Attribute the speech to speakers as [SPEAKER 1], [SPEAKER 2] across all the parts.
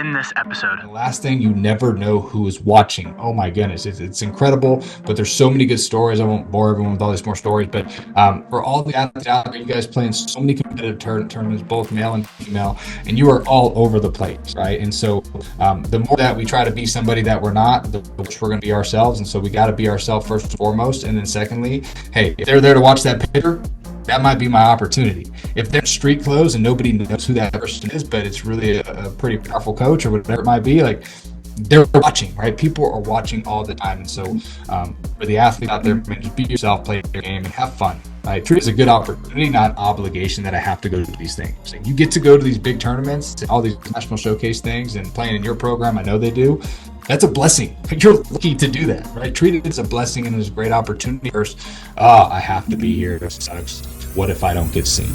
[SPEAKER 1] in this episode.
[SPEAKER 2] The last thing, you never know who is watching. Oh my goodness, it's incredible, but there's so many good stories. I won't bore everyone with all these more stories, but for all the athletes out there, you guys playing so many competitive tournaments, both male and female, and you are all over the place, right? And so the more that we try to be somebody that we're not, the worse we're going to be ourselves. And so we got to be ourselves first and foremost. And then secondly, hey, if they're there to watch that pitcher, that might be my opportunity. If they're in street clothes and nobody knows who that person is, but it's really a pretty powerful coach or whatever it might be, like, they're watching, right? People are watching all the time. And so for the athlete out there, man, just be yourself, play your game, and have fun. Right? Treat it as a good opportunity, not an obligation that I have to go to these things. Like, you get to go to these big tournaments and all these national showcase things and playing in your program, I know they do. That's a blessing. You're lucky to do that, right? Treat it as a blessing and as a great opportunity. First, I have to be here. What if I don't get seen?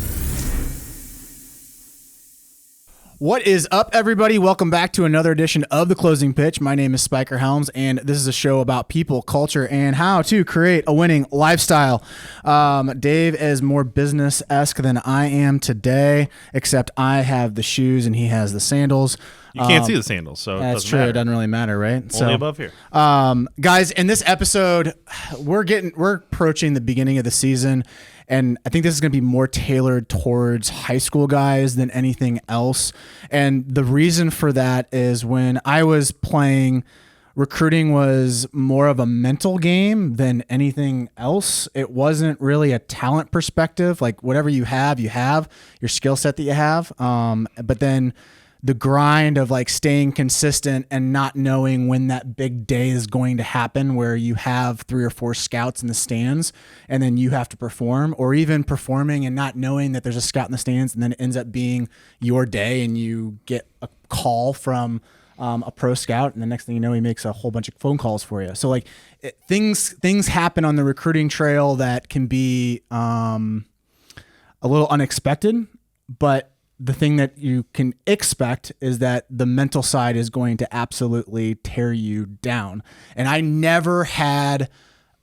[SPEAKER 3] What is up, everybody? Welcome back to another edition of The Closing Pitch. My name is Spiker Helms, and this is a show about people, culture, and how to create a winning lifestyle. Dave is more business-esque than I am today, except I have the shoes and he has the sandals.
[SPEAKER 4] You can't see the sandals, so
[SPEAKER 3] that's true.
[SPEAKER 4] Matter.
[SPEAKER 3] It doesn't really matter, right?
[SPEAKER 4] Only above here.
[SPEAKER 3] Guys, in this episode, we're approaching the beginning of the season, and I think this is going to be more tailored towards high school guys than anything else. And the reason for that is when I was playing, recruiting was more of a mental game than anything else. It wasn't really a talent perspective. Like, whatever you have your skill set that you have. But then the grind of like staying consistent and not knowing when that big day is going to happen, where you have 3 or 4 scouts in the stands and then you have to perform, or even performing and not knowing that there's a scout in the stands, and then it ends up being your day and you get a call from a pro scout, and the next thing you know, he makes a whole bunch of phone calls for you. So like things happen on the recruiting trail that can be a little unexpected, but the thing that you can expect is that the mental side is going to absolutely tear you down. And I never had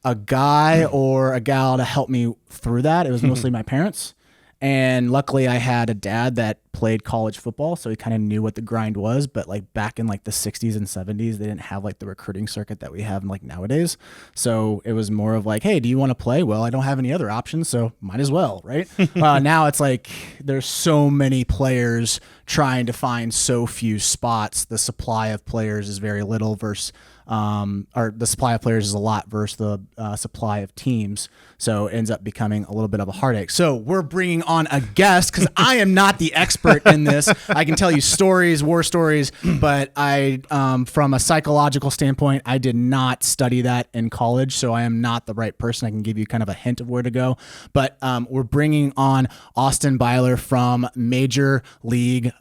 [SPEAKER 3] a guy or a gal to help me through that. It was mostly my parents. And luckily I had a dad that played college football, so he kind of knew what the grind was. But like back in like the 60s and 70s, they didn't have like the recruiting circuit that we have like nowadays. So it was more of like, hey, do you want to play? Well, I don't have any other options, so might as well, right? Now it's like there's so many players trying to find so few spots. The supply of players is very little versus or the supply of players is a lot versus the supply of teams. So it ends up becoming a little bit of a heartache. So we're bringing on a guest because I am not the expert in this. I can tell you stories, war stories, but I, from a psychological standpoint, I did not study that in college. So I am not the right person. I can give you kind of a hint of where to go, but we're bringing on Austin Byler from Major League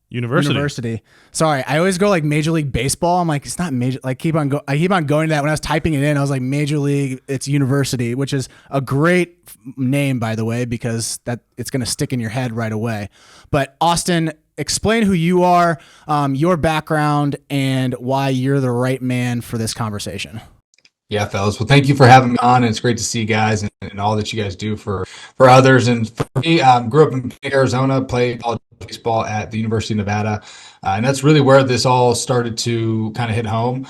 [SPEAKER 3] University. Sorry, I always go like Major League Baseball. I'm like, it's not major. Like, I keep on going to that. When I was typing it in, I was like, Major League, it's University, which is a great name, by the way, because that it's going to stick in your head right away. But Austin, explain who you are, your background, and why you're the right man for this conversation.
[SPEAKER 2] Yeah, fellas. Well, thank you for having me on. And it's great to see you guys and all that you guys do for others. And for me, grew up in Arizona, played college baseball at the University of Nevada. And that's really where this all started to kind of hit home.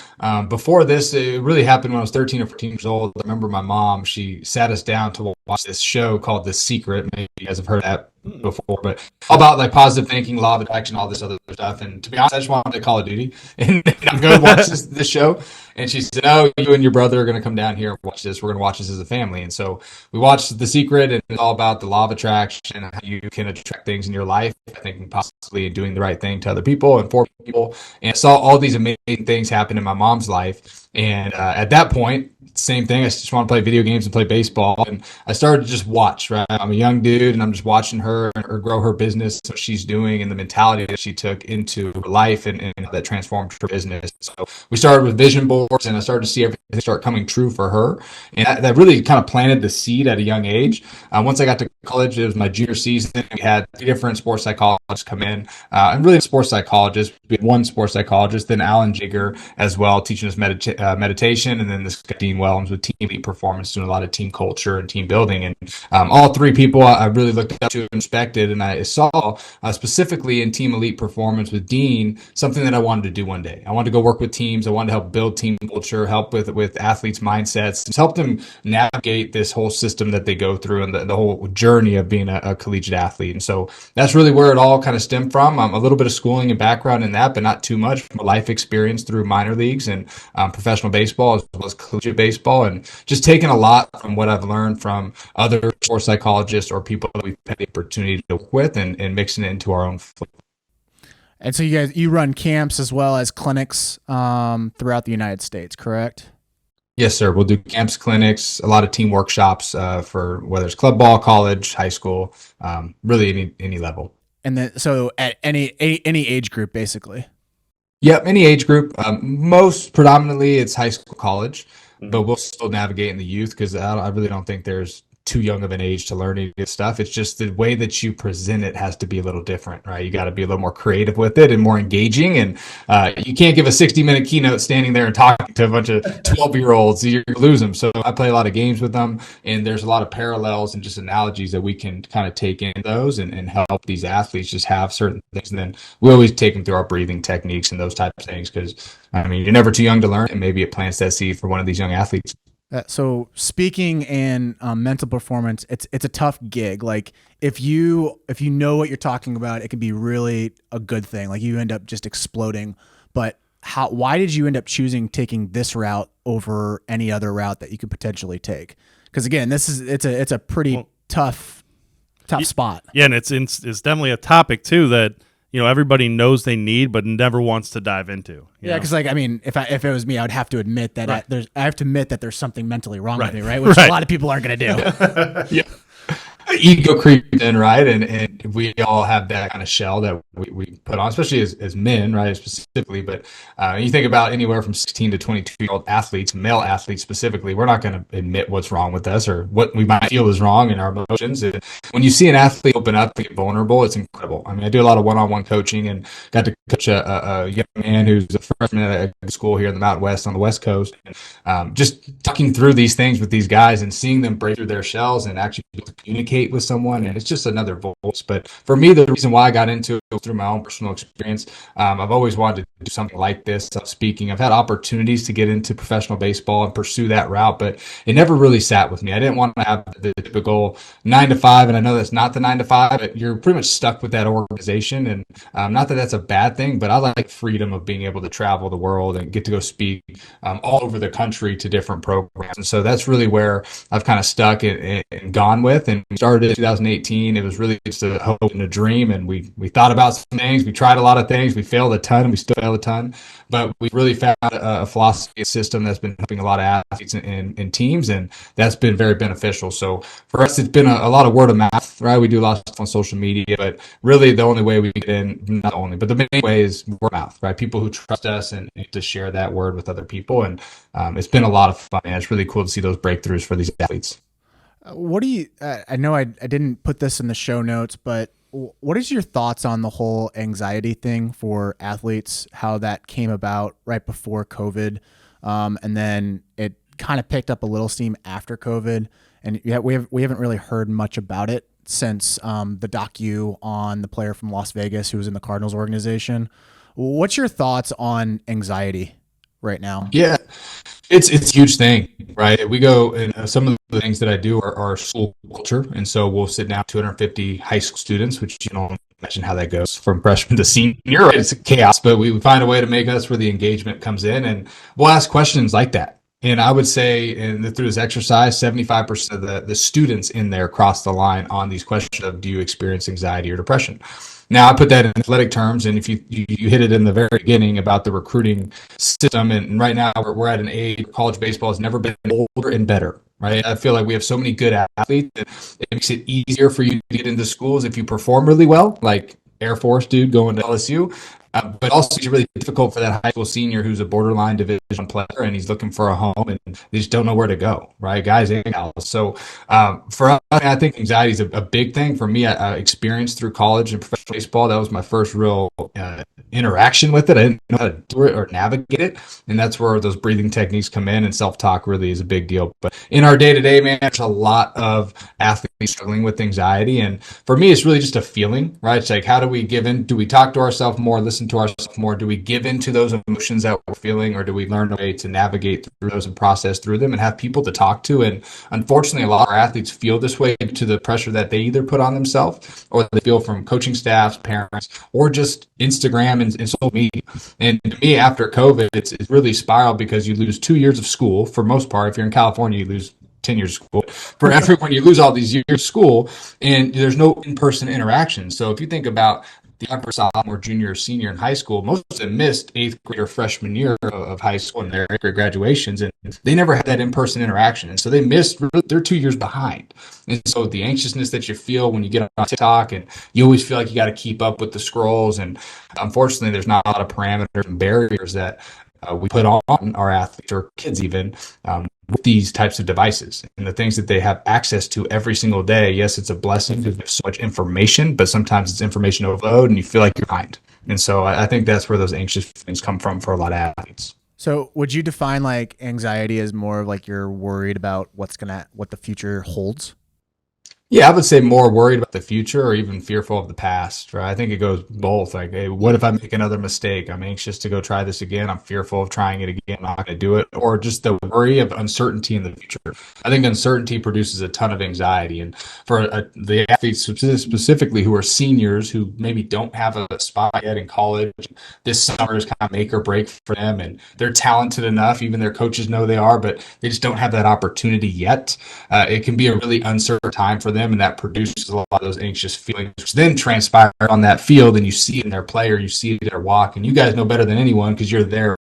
[SPEAKER 2] Before this, it really happened when I was 13 or 14 years old. I remember my mom, she sat us down to watch this show called The Secret. Maybe you guys have heard of that before, but all about like positive thinking, law of attraction, all this other stuff. And to be honest, I just wanted to Call of Duty and I'm going to watch this show. And she said, "No, you and your brother are going to come down here and watch this. We're going to watch this as a family." And so we watched The Secret, and it's all about the law of attraction, how you can attract things in your life, I think possibly doing the right thing to other people and for people. And I saw all these amazing things happen in my mom's life. And at that point, same thing. I just want to play video games and play baseball. And I started to just watch, right? I'm a young dude and I'm just watching her and her grow her business, what she's doing, and the mentality that she took into her life and how that transformed her business. So we started with vision boards and I started to see everything start coming true for her. And that really kind of planted the seed at a young age. Once I got to college, it was my junior season. We had 3 different sports psychologists come in, and really sports psychologists, We had one sports psychologist, then Alan Jigger as well, teaching us meditation, and then this guy, Dean Wellams with team elite performance, doing a lot of team culture and team building. And all three people I really looked up to and respected, and I saw specifically in team elite performance with Dean something that I wanted to do one day. I wanted to go work with teams. I wanted to help build team culture, help with athletes' mindsets, just help them navigate this whole system that they go through and the whole journey of being a collegiate athlete. And so that's really where it all kind of stemmed from. A little bit of schooling and background in that, but not too much. From a life experience through minor leagues and professional baseball as well as collegiate baseball, and just taking a lot from what I've learned from other sports psychologists or people that we've had the opportunity to work with, and mixing it into our own.
[SPEAKER 3] And so you run camps as well as clinics throughout the United States, correct?
[SPEAKER 2] Yes, sir. We'll do camps, clinics, a lot of team workshops for whether it's club ball, college, high school, really any level.
[SPEAKER 3] And then so at any age group, basically.
[SPEAKER 2] Yep, any age group. Most predominantly it's high school, college, but we'll still navigate in the youth because I really don't think there's too young of an age to learn any of this stuff. It's just the way that you present it has to be a little different, right? You got to be a little more creative with it and more engaging. And you can't give a 60-minute keynote standing there and talking to a bunch of 12-year-olds. You lose them. So I play a lot of games with them, and there's a lot of parallels and just analogies that we can kind of take in those and help these athletes just have certain things. And then we always take them through our breathing techniques and those types of things because, I mean, you're never too young to learn, and maybe it plants that seed for one of these young athletes.
[SPEAKER 3] So speaking and mental performance, it's a tough gig. Like if you know what you're talking about, it can be really a good thing. Like you end up just exploding. But why did you end up choosing taking this route over any other route that you could potentially take? Because again, it's a pretty tough spot.
[SPEAKER 4] Yeah, and it's definitely a topic too that everybody knows they need, but never wants to dive into.
[SPEAKER 3] Yeah, because like I mean, if it was me, I would have to admit that
[SPEAKER 4] right.
[SPEAKER 3] I have to admit that there's something mentally wrong
[SPEAKER 4] right.
[SPEAKER 3] with me, right? Which
[SPEAKER 4] right.
[SPEAKER 3] a lot of people aren't going to do.
[SPEAKER 2] Yeah. Ego creeps in, right? And we all have that kind of shell that we put on, especially as men, right? Specifically, but you think about anywhere from 16 to 22-year-old athletes, male athletes specifically, we're not going to admit what's wrong with us or what we might feel is wrong in our emotions. And when you see an athlete open up and get vulnerable, it's incredible. I mean, I do a lot of one-on-one coaching and got to coach a young man who's a freshman at a school here in the Mountain West on the West Coast. And, just talking through these things with these guys and seeing them break through their shells and actually be able to communicate with someone, and it's just another voice. But for me, the reason why I got into it was through my own personal experience. I've always wanted to do something like this. Speaking, I've had opportunities to get into professional baseball and pursue that route, but it never really sat with me. I didn't want to have the typical 9 to 5, and I know that's not the 9 to 5, but you're pretty much stuck with that organization. And not that that's a bad thing, but I like freedom of being able to travel the world and get to go speak all over the country to different programs. And so that's really where I've kind of stuck and gone with. And we started in 2018. It was really just a hope and a dream. And we thought about some things. We tried a lot of things. We failed a ton, and we still fail a ton. But we really found a philosophy, a system that's been helping a lot of athletes and teams, and that's been very beneficial. So for us, it's been a lot of word of mouth, right? We do a lot of stuff on social media, but really the only way we get in, not only, but the main way is word of mouth, right? People who trust us and to share that word with other people. And it's been a lot of fun, and it's really cool to see those breakthroughs for these athletes.
[SPEAKER 3] What do you, I know I didn't put this in the show notes, but what is your thoughts on the whole anxiety thing for athletes, how that came about right before COVID, and then it kind of picked up a little steam after COVID, and yet we haven't really heard much about it since the docu on the player from Las Vegas who was in the Cardinals organization. What's your thoughts on anxiety right now?
[SPEAKER 2] Yeah, it's a huge thing, right? We go, and some of the things that I do are school culture. And so we'll sit down 250 high school students, which, imagine how that goes from freshman to senior, right? It's chaos, but we find a way to make us where the engagement comes in, and we'll ask questions like that. And I would say, and through this exercise, 75% of the students in there cross the line on these questions of, do you experience anxiety or depression? Now, I put that in athletic terms, and if you hit it in the very beginning about the recruiting system, and right now we're at an age where college baseball has never been older and better, right? I feel like we have so many good athletes that it makes it easier for you to get into schools if you perform really well, like Air Force dude going to LSU. But also, it's really difficult for that high school senior who's a borderline Division I player and he's looking for a home and they just don't know where to go, right? Guys and gals. So for us, I think anxiety is a big thing. For me, I experienced through college and professional baseball. That was my first real interaction with it. I didn't know how to do it or navigate it. And that's where those breathing techniques come in, and self-talk really is a big deal. But in our day-to-day, man, there's a lot of athletes struggling with anxiety. And for me, it's really just a feeling, right? It's like, how do we give in? Do we talk to ourselves more, listen to ourselves more? Do we give into those emotions that we're feeling, or do we learn a way to navigate through those and process through them and have people to talk to? And unfortunately, a lot of our athletes feel this way due to the pressure that they either put on themselves or they feel from coaching staffs, parents, or just Instagram and social media. And to me, after COVID, it's really spiraled because you lose 2 years of school for most part. If you're in California, you lose 10 years of school. For everyone, you lose all these years of school and there's no in-person interaction. So if you think about the upper sophomore, junior, senior in high school, most of them missed eighth grade or freshman year of high school and their eighth grade graduations, and they never had that in-person interaction. And so they missed, they're 2 years behind. And so the anxiousness that you feel when you get on TikTok, and you always feel like you got to keep up with the scrolls. And unfortunately, there's not a lot of parameters and barriers that we put on our athletes or kids even with these types of devices and the things that they have access to every single day. Yes, it's a blessing because there's so much information, but sometimes it's information overload and you feel like you're behind. And so I think that's where those anxious feelings come from for a lot of athletes.
[SPEAKER 3] So would you define like anxiety as more of like you're worried about what the future holds?
[SPEAKER 2] Yeah, I would say more worried about the future or even fearful of the past, right? I think it goes both. Like, hey, what if I make another mistake? I'm anxious to go try this again. I'm fearful of trying it again. I'm not going to do it. Or just the worry of uncertainty in the future. I think uncertainty produces a ton of anxiety. And for the athletes specifically who are seniors who maybe don't have a spot yet in college, this summer is kind of make or break for them. And they're talented enough, even their coaches know they are, but they just don't have that opportunity yet. It can be a really uncertain time for them. And that produces a lot of those anxious feelings, which then transpire on that field, and you see it in their play or you see it in their walk. And you guys know better than anyone because you're there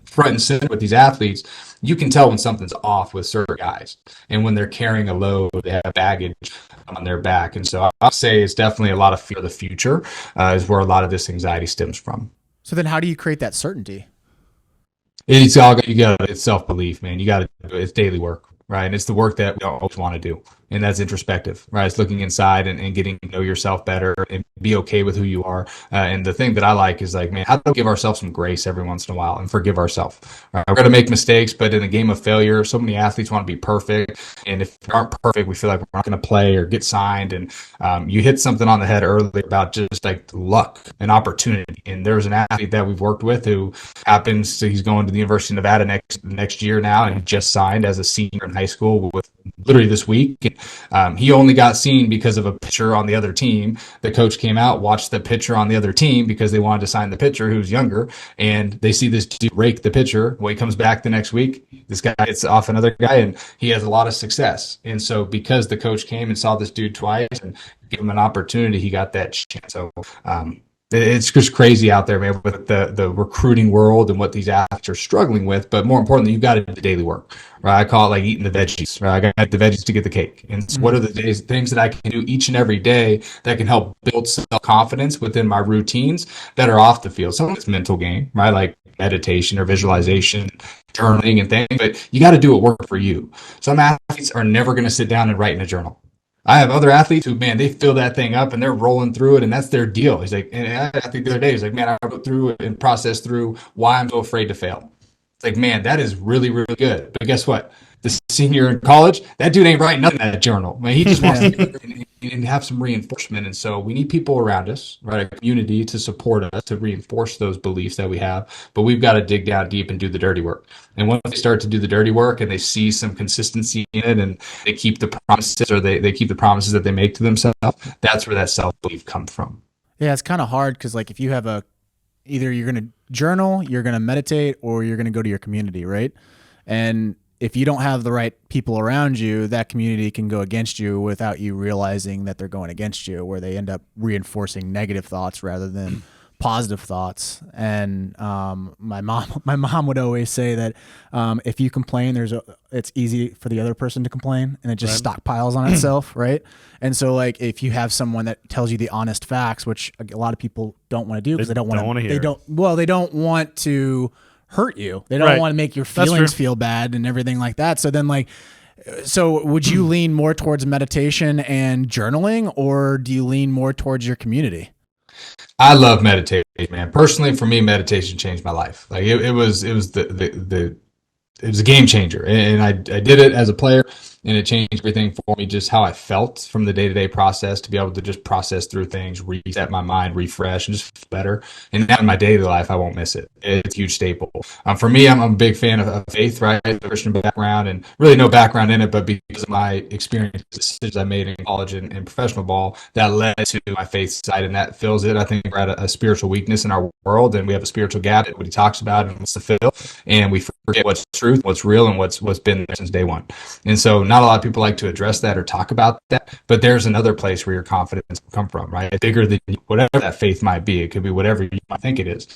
[SPEAKER 2] front and center with these athletes. You can tell when something's off with certain guys, and when they're carrying a load, they have baggage on their back. And so I'll say it's definitely a lot of fear of the future is where a lot of this anxiety stems from.
[SPEAKER 3] So then how do you create that certainty?
[SPEAKER 2] It's self-belief, man. It's daily work, right? And it's the work that we don't always want to do. And that's introspective, right? It's looking inside and getting to know yourself better and be okay with who you are. And the thing that I like is like, man, how do we give ourselves some grace every once in a while and forgive ourselves? Right? We're going to make mistakes, but in a game of failure, so many athletes want to be perfect. And if we aren't perfect, we feel like we're not going to play or get signed. And you hit something on the head earlier about just like luck and opportunity. And there's an athlete that we've worked with who he's going to the University of Nevada next year now, and he just signed as a senior in high school with literally this week. He only got seen because of a pitcher on the other team. The coach came out, watched the pitcher on the other team because they wanted to sign the pitcher who's younger, and they see this dude rake the pitcher. When he comes back the next week, this guy hits off another guy, and he has a lot of success. And so because the coach came and saw this dude twice and gave him an opportunity, he got that chance. So it's just crazy out there, man, with the recruiting world and what these athletes are struggling with. But more importantly, you've got to do the daily work, right? I call it like eating the veggies, right? I got the veggies to get the cake. And what are the things that I can do each and every day that can help build self-confidence within my routines that are off the field? Some of it's mental game, right? Like meditation or visualization, journaling and things, but you got to do it work for you. Some athletes are never going to sit down and write in a journal. I have other athletes who, man, they fill that thing up and they're rolling through it, and that's their deal. He's like, and I think the other day, he's like, man, I go through it and process through why I'm so afraid to fail. It's like, man, that is really, really good. But guess what? The senior in college, that dude ain't writing nothing in that journal. Man, he just wants to and have some reinforcement. And so we need people around us, right? A community to support us, to reinforce those beliefs that we have. But we've got to dig down deep and do the dirty work. And once they start to do the dirty work and they see some consistency in it, and they keep the promises, or they keep the promises that they make to themselves, that's where that self-belief comes from.
[SPEAKER 3] Yeah, it's kind of hard because like if you have either you're going to journal, you're going to meditate, or you're going to go to your community, right? And if you don't have the right people around you, that community can go against you without you realizing that they're going against you, where they end up reinforcing negative thoughts rather than positive thoughts. And my mom would always say that if you complain, it's easy for the other person to complain, and it just stockpiles on itself, right? And so like if you have someone that tells you the honest facts, which a lot of people don't want to do because they don't want to hear. They don't want to hurt you. They don't want to make your feelings feel bad and everything like that. So then so would you lean more towards meditation and journaling, or do you lean more towards your community?
[SPEAKER 2] I love meditation, man. Personally, for me, meditation changed my life. Like it was it was a game changer, and I did it as a player, and it changed everything for me, just how I felt from the day-to-day process, to be able to just process through things, reset my mind, refresh, and just feel better. And now in my daily life, I won't miss it. It's a huge staple. For me, I'm a big fan of faith, right? The Christian background, and really no background in it, but because of my experiences, decisions I made in college and professional ball, that led to my faith side, and that fills it. I think we're at a spiritual weakness in our world, and we have a spiritual gap, what he talks about and wants to fill, and we forget what's truth, what's real, and what's been there since day one. And so not a lot of people like to address that or talk about that, but there's another place where your confidence will come from, right? It's bigger than whatever that faith might be. It could be whatever you might think it is.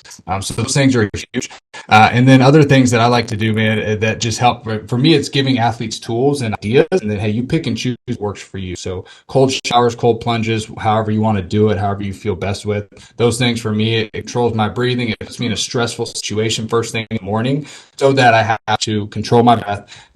[SPEAKER 2] So those things are huge. And then other things that I like to do, man, that just help. For me, it's giving athletes tools and ideas, and then, hey, you pick and choose what works for you. So cold showers, cold plunges, however you want to do it, however you feel best with. Those things for me, it controls my breathing. It puts me in a stressful situation first thing in the morning, so that I have to control my breath,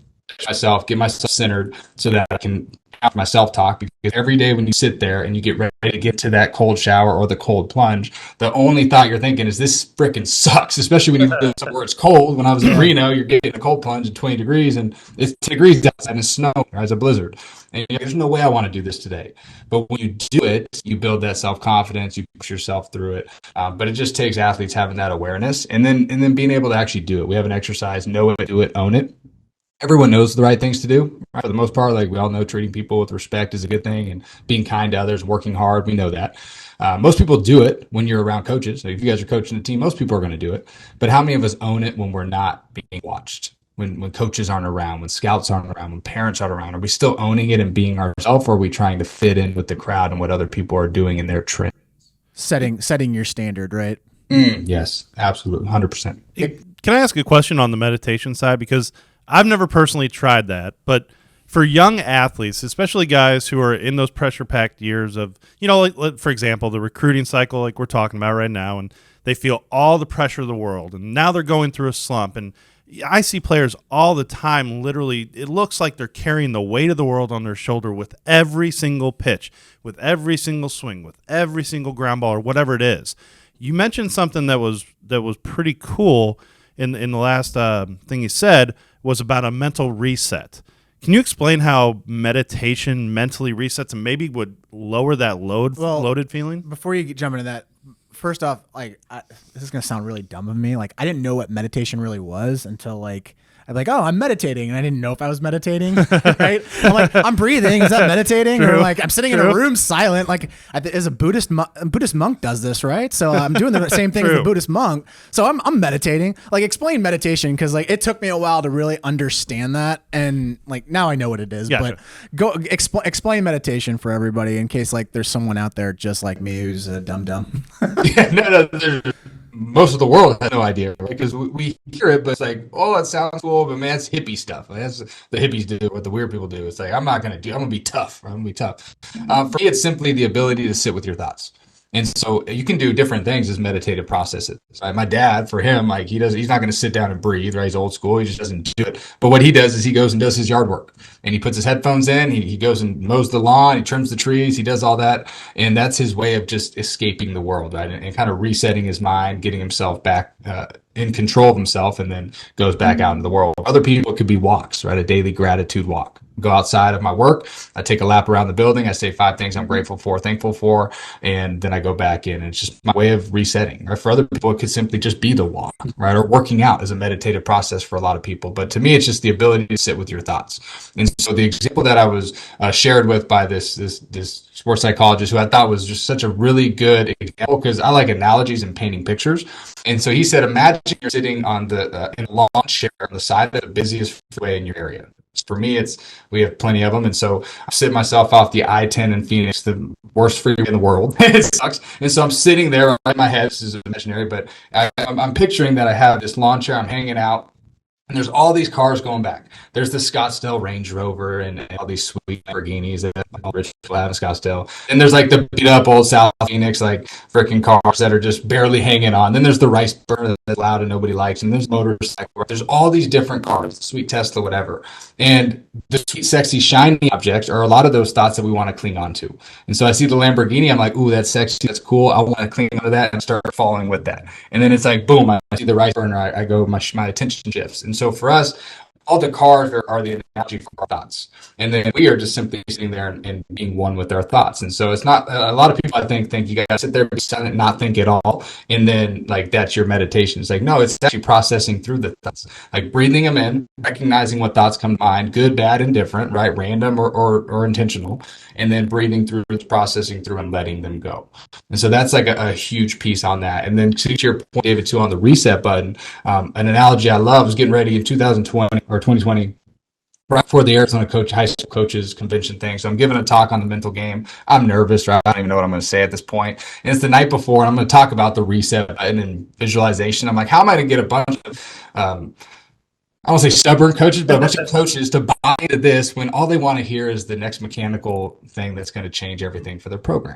[SPEAKER 2] myself, get myself centered, so that I can have my self-talk. Because every day when you sit there and you get ready to get to that cold shower or the cold plunge, the only thought you're thinking is, this freaking sucks, especially when you live somewhere it's cold. When I was in Reno, you're getting a cold plunge at 20 degrees and it's 10 degrees outside and it's snow, or it's a blizzard. And there's no way I want to do this today. But when you do it, you build that self-confidence, you push yourself through it. But it just takes athletes having that awareness, and then being able to actually do it. We have an exercise: know it, do it, own it. Everyone knows the right things to do, right? For the most part. Like, we all know treating people with respect is a good thing, and being kind to others, working hard, we know that. Most people do it when you're around coaches. So if you guys are coaching a team, most people are going to do it. But how many of us own it when we're not being watched? When coaches aren't around, when scouts aren't around, when parents aren't around? Are we still owning it and being ourselves, or are we trying to fit in with the crowd and what other people are doing in their trend?
[SPEAKER 3] Setting your standard, right?
[SPEAKER 2] Yes, absolutely, 100%.
[SPEAKER 4] Can I ask a question on the meditation side? Because I've never personally tried that, but for young athletes, especially guys who are in those pressure-packed years of, like, for example, the recruiting cycle like we're talking about right now, and they feel all the pressure of the world, and now they're going through a slump, and I see players all the time, literally, it looks like they're carrying the weight of the world on their shoulder with every single pitch, with every single swing, with every single ground ball, or whatever it is. You mentioned something that was pretty cool in the last thing you said, was about a mental reset. Can you explain how meditation mentally resets and maybe would lower that loaded feeling?
[SPEAKER 3] Before you jump into that, first off, this is going to sound really dumb of me. Like, I didn't know what meditation really was until I'm like, oh, I'm meditating, and I didn't know if I was meditating, right? I'm like, I'm breathing. Is that meditating? Or like, I'm sitting in a room silent. Like, as a Buddhist monk does this, right? So I'm doing the same thing as a Buddhist monk. So I'm meditating. Like, explain meditation, because like it took me a while to really understand that, and like now I know what it is.
[SPEAKER 4] Gotcha.
[SPEAKER 3] But go explain meditation for everybody, in case like there's someone out there just like me who's a dumb.
[SPEAKER 2] Yeah, no. Most of the world has no idea, right? Because we hear it, but it's like, oh, it sounds cool, but man, it's hippie stuff. That's the hippies do, what the weird people do. It's like, I'm going to be tough. I'm going to be tough. For me, it's simply the ability to sit with your thoughts. And so you can do different things as meditative processes. Right? My dad, for him, like, he's not going to sit down and breathe, right? He's old school. He just doesn't do it. But what he does is he goes and does his yard work, and he puts his headphones in. He goes and mows the lawn. He trims the trees. He does all that. And that's his way of just escaping the world, right? And kind of resetting his mind, getting himself back in control of himself, and then goes back out into the world. Other people, it could be walks, right? A daily gratitude walk. Go outside of my work. I take a lap around the building. I say 5 things I'm grateful for, thankful for, and then I go back in. And it's just my way of resetting. Right? For other people, it could simply just be the walk, right? Or working out is a meditative process for a lot of people. But to me, it's just the ability to sit with your thoughts. And so the example that I was shared with by this sports psychologist, who I thought was just such a really good example, because I like analogies and painting pictures. And so he said, imagine you're sitting on in a lawn chair on the side of the busiest freeway in your area. For me, we have plenty of them, and so I sit myself off the I-10 in Phoenix, the worst freeway in the world. It sucks, and so I'm sitting there in my head. This is imaginary, but I'm picturing that I have this lawn chair. I'm hanging out. And there's all these cars going back. There's the Scottsdale Range Rover and all these sweet Lamborghinis that all rich people have in Scottsdale. And there's like the beat up old South Phoenix, like freaking cars that are just barely hanging on. Then there's the rice burner that's loud and nobody likes. And there's motorcycles. There's all these different cars, the sweet Tesla, whatever. And the sweet, sexy, shiny objects are a lot of those thoughts that we want to cling on to. And so I see the Lamborghini. I'm like, ooh, that's sexy. That's cool. I want to cling onto that and start following with that. And then it's like, boom, I see the rice burner. I go, my attention shifts. And so for us, all the cars are the analogy for our thoughts. And then we are just simply sitting there and being one with our thoughts. And so it's not, a lot of people I think you got to sit there, be silent, not think at all. And then like, that's your meditation. It's like, no, it's actually processing through the thoughts, like breathing them in, recognizing what thoughts come to mind, good, bad, and different, right? Random or intentional. And then breathing through, processing through and letting them go. And so that's like a huge piece on that. And then to your point, David, too, on the reset button, an analogy I love was getting ready in 2020 or 2020, right before the Arizona high school coaches convention thing. So I'm giving a talk on the mental game. I'm nervous, right? I don't even know what I'm going to say at this point. And it's the night before, and I'm going to talk about the reset button and visualization. I'm like, how am I going to get a bunch of I don't say stubborn coaches, but a bunch of coaches to buy into this when all they want to hear is the next mechanical thing that's going to change everything for their program.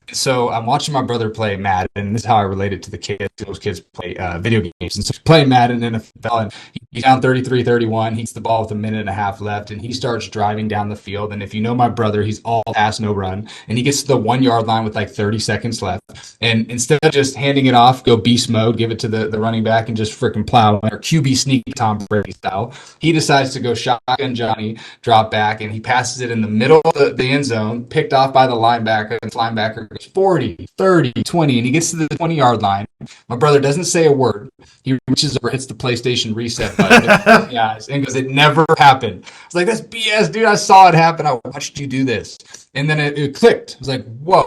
[SPEAKER 2] And so I'm watching my brother play Madden, and this is how I relate it to the kids. Those kids play video games. And so he's playing Madden in NFL, and he's down 33-31. He gets the ball with a minute and a half left, and he starts driving down the field. And if you know my brother, he's all pass, no run. And he gets to the 1 yard line with like 30 seconds left. And instead of just handing it off, go beast mode, give it to the running back and just freaking plow, or QB sneak Tom Brady style, he decides to go shotgun Johnny, drop back, and he passes it in the middle of the end zone, picked off by the linebacker, and the linebacker goes 40, 30, 20, and he gets to the 20 yard line. My brother doesn't say a word. He reaches over, hits the PlayStation reset button, and goes, "It never happened." I was like, "That's BS, dude. I saw it happen. I watched you do this." And then it clicked. I was like, whoa.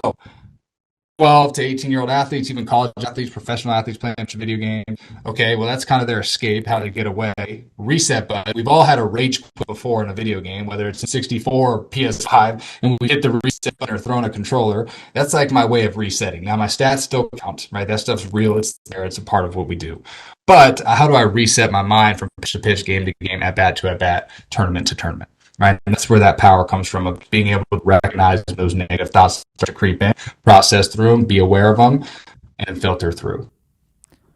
[SPEAKER 2] 12 to 18-year-old athletes, even college athletes, professional athletes playing a bunch of video games. Okay, well, that's kind of their escape, how to get away. Reset button. We've all had a rage quit before in a video game, whether it's in 64 or PS5, and we hit the reset button or throwing a controller. That's like my way of resetting. Now, my stats still count, right? That stuff's real. It's there. It's a part of what we do. But how do I reset my mind from pitch to pitch, game to game, at bat to at bat, tournament to tournament? Right. And that's where that power comes from, of being able to recognize those negative thoughts start to creep in, process through them, be aware of them, and filter through.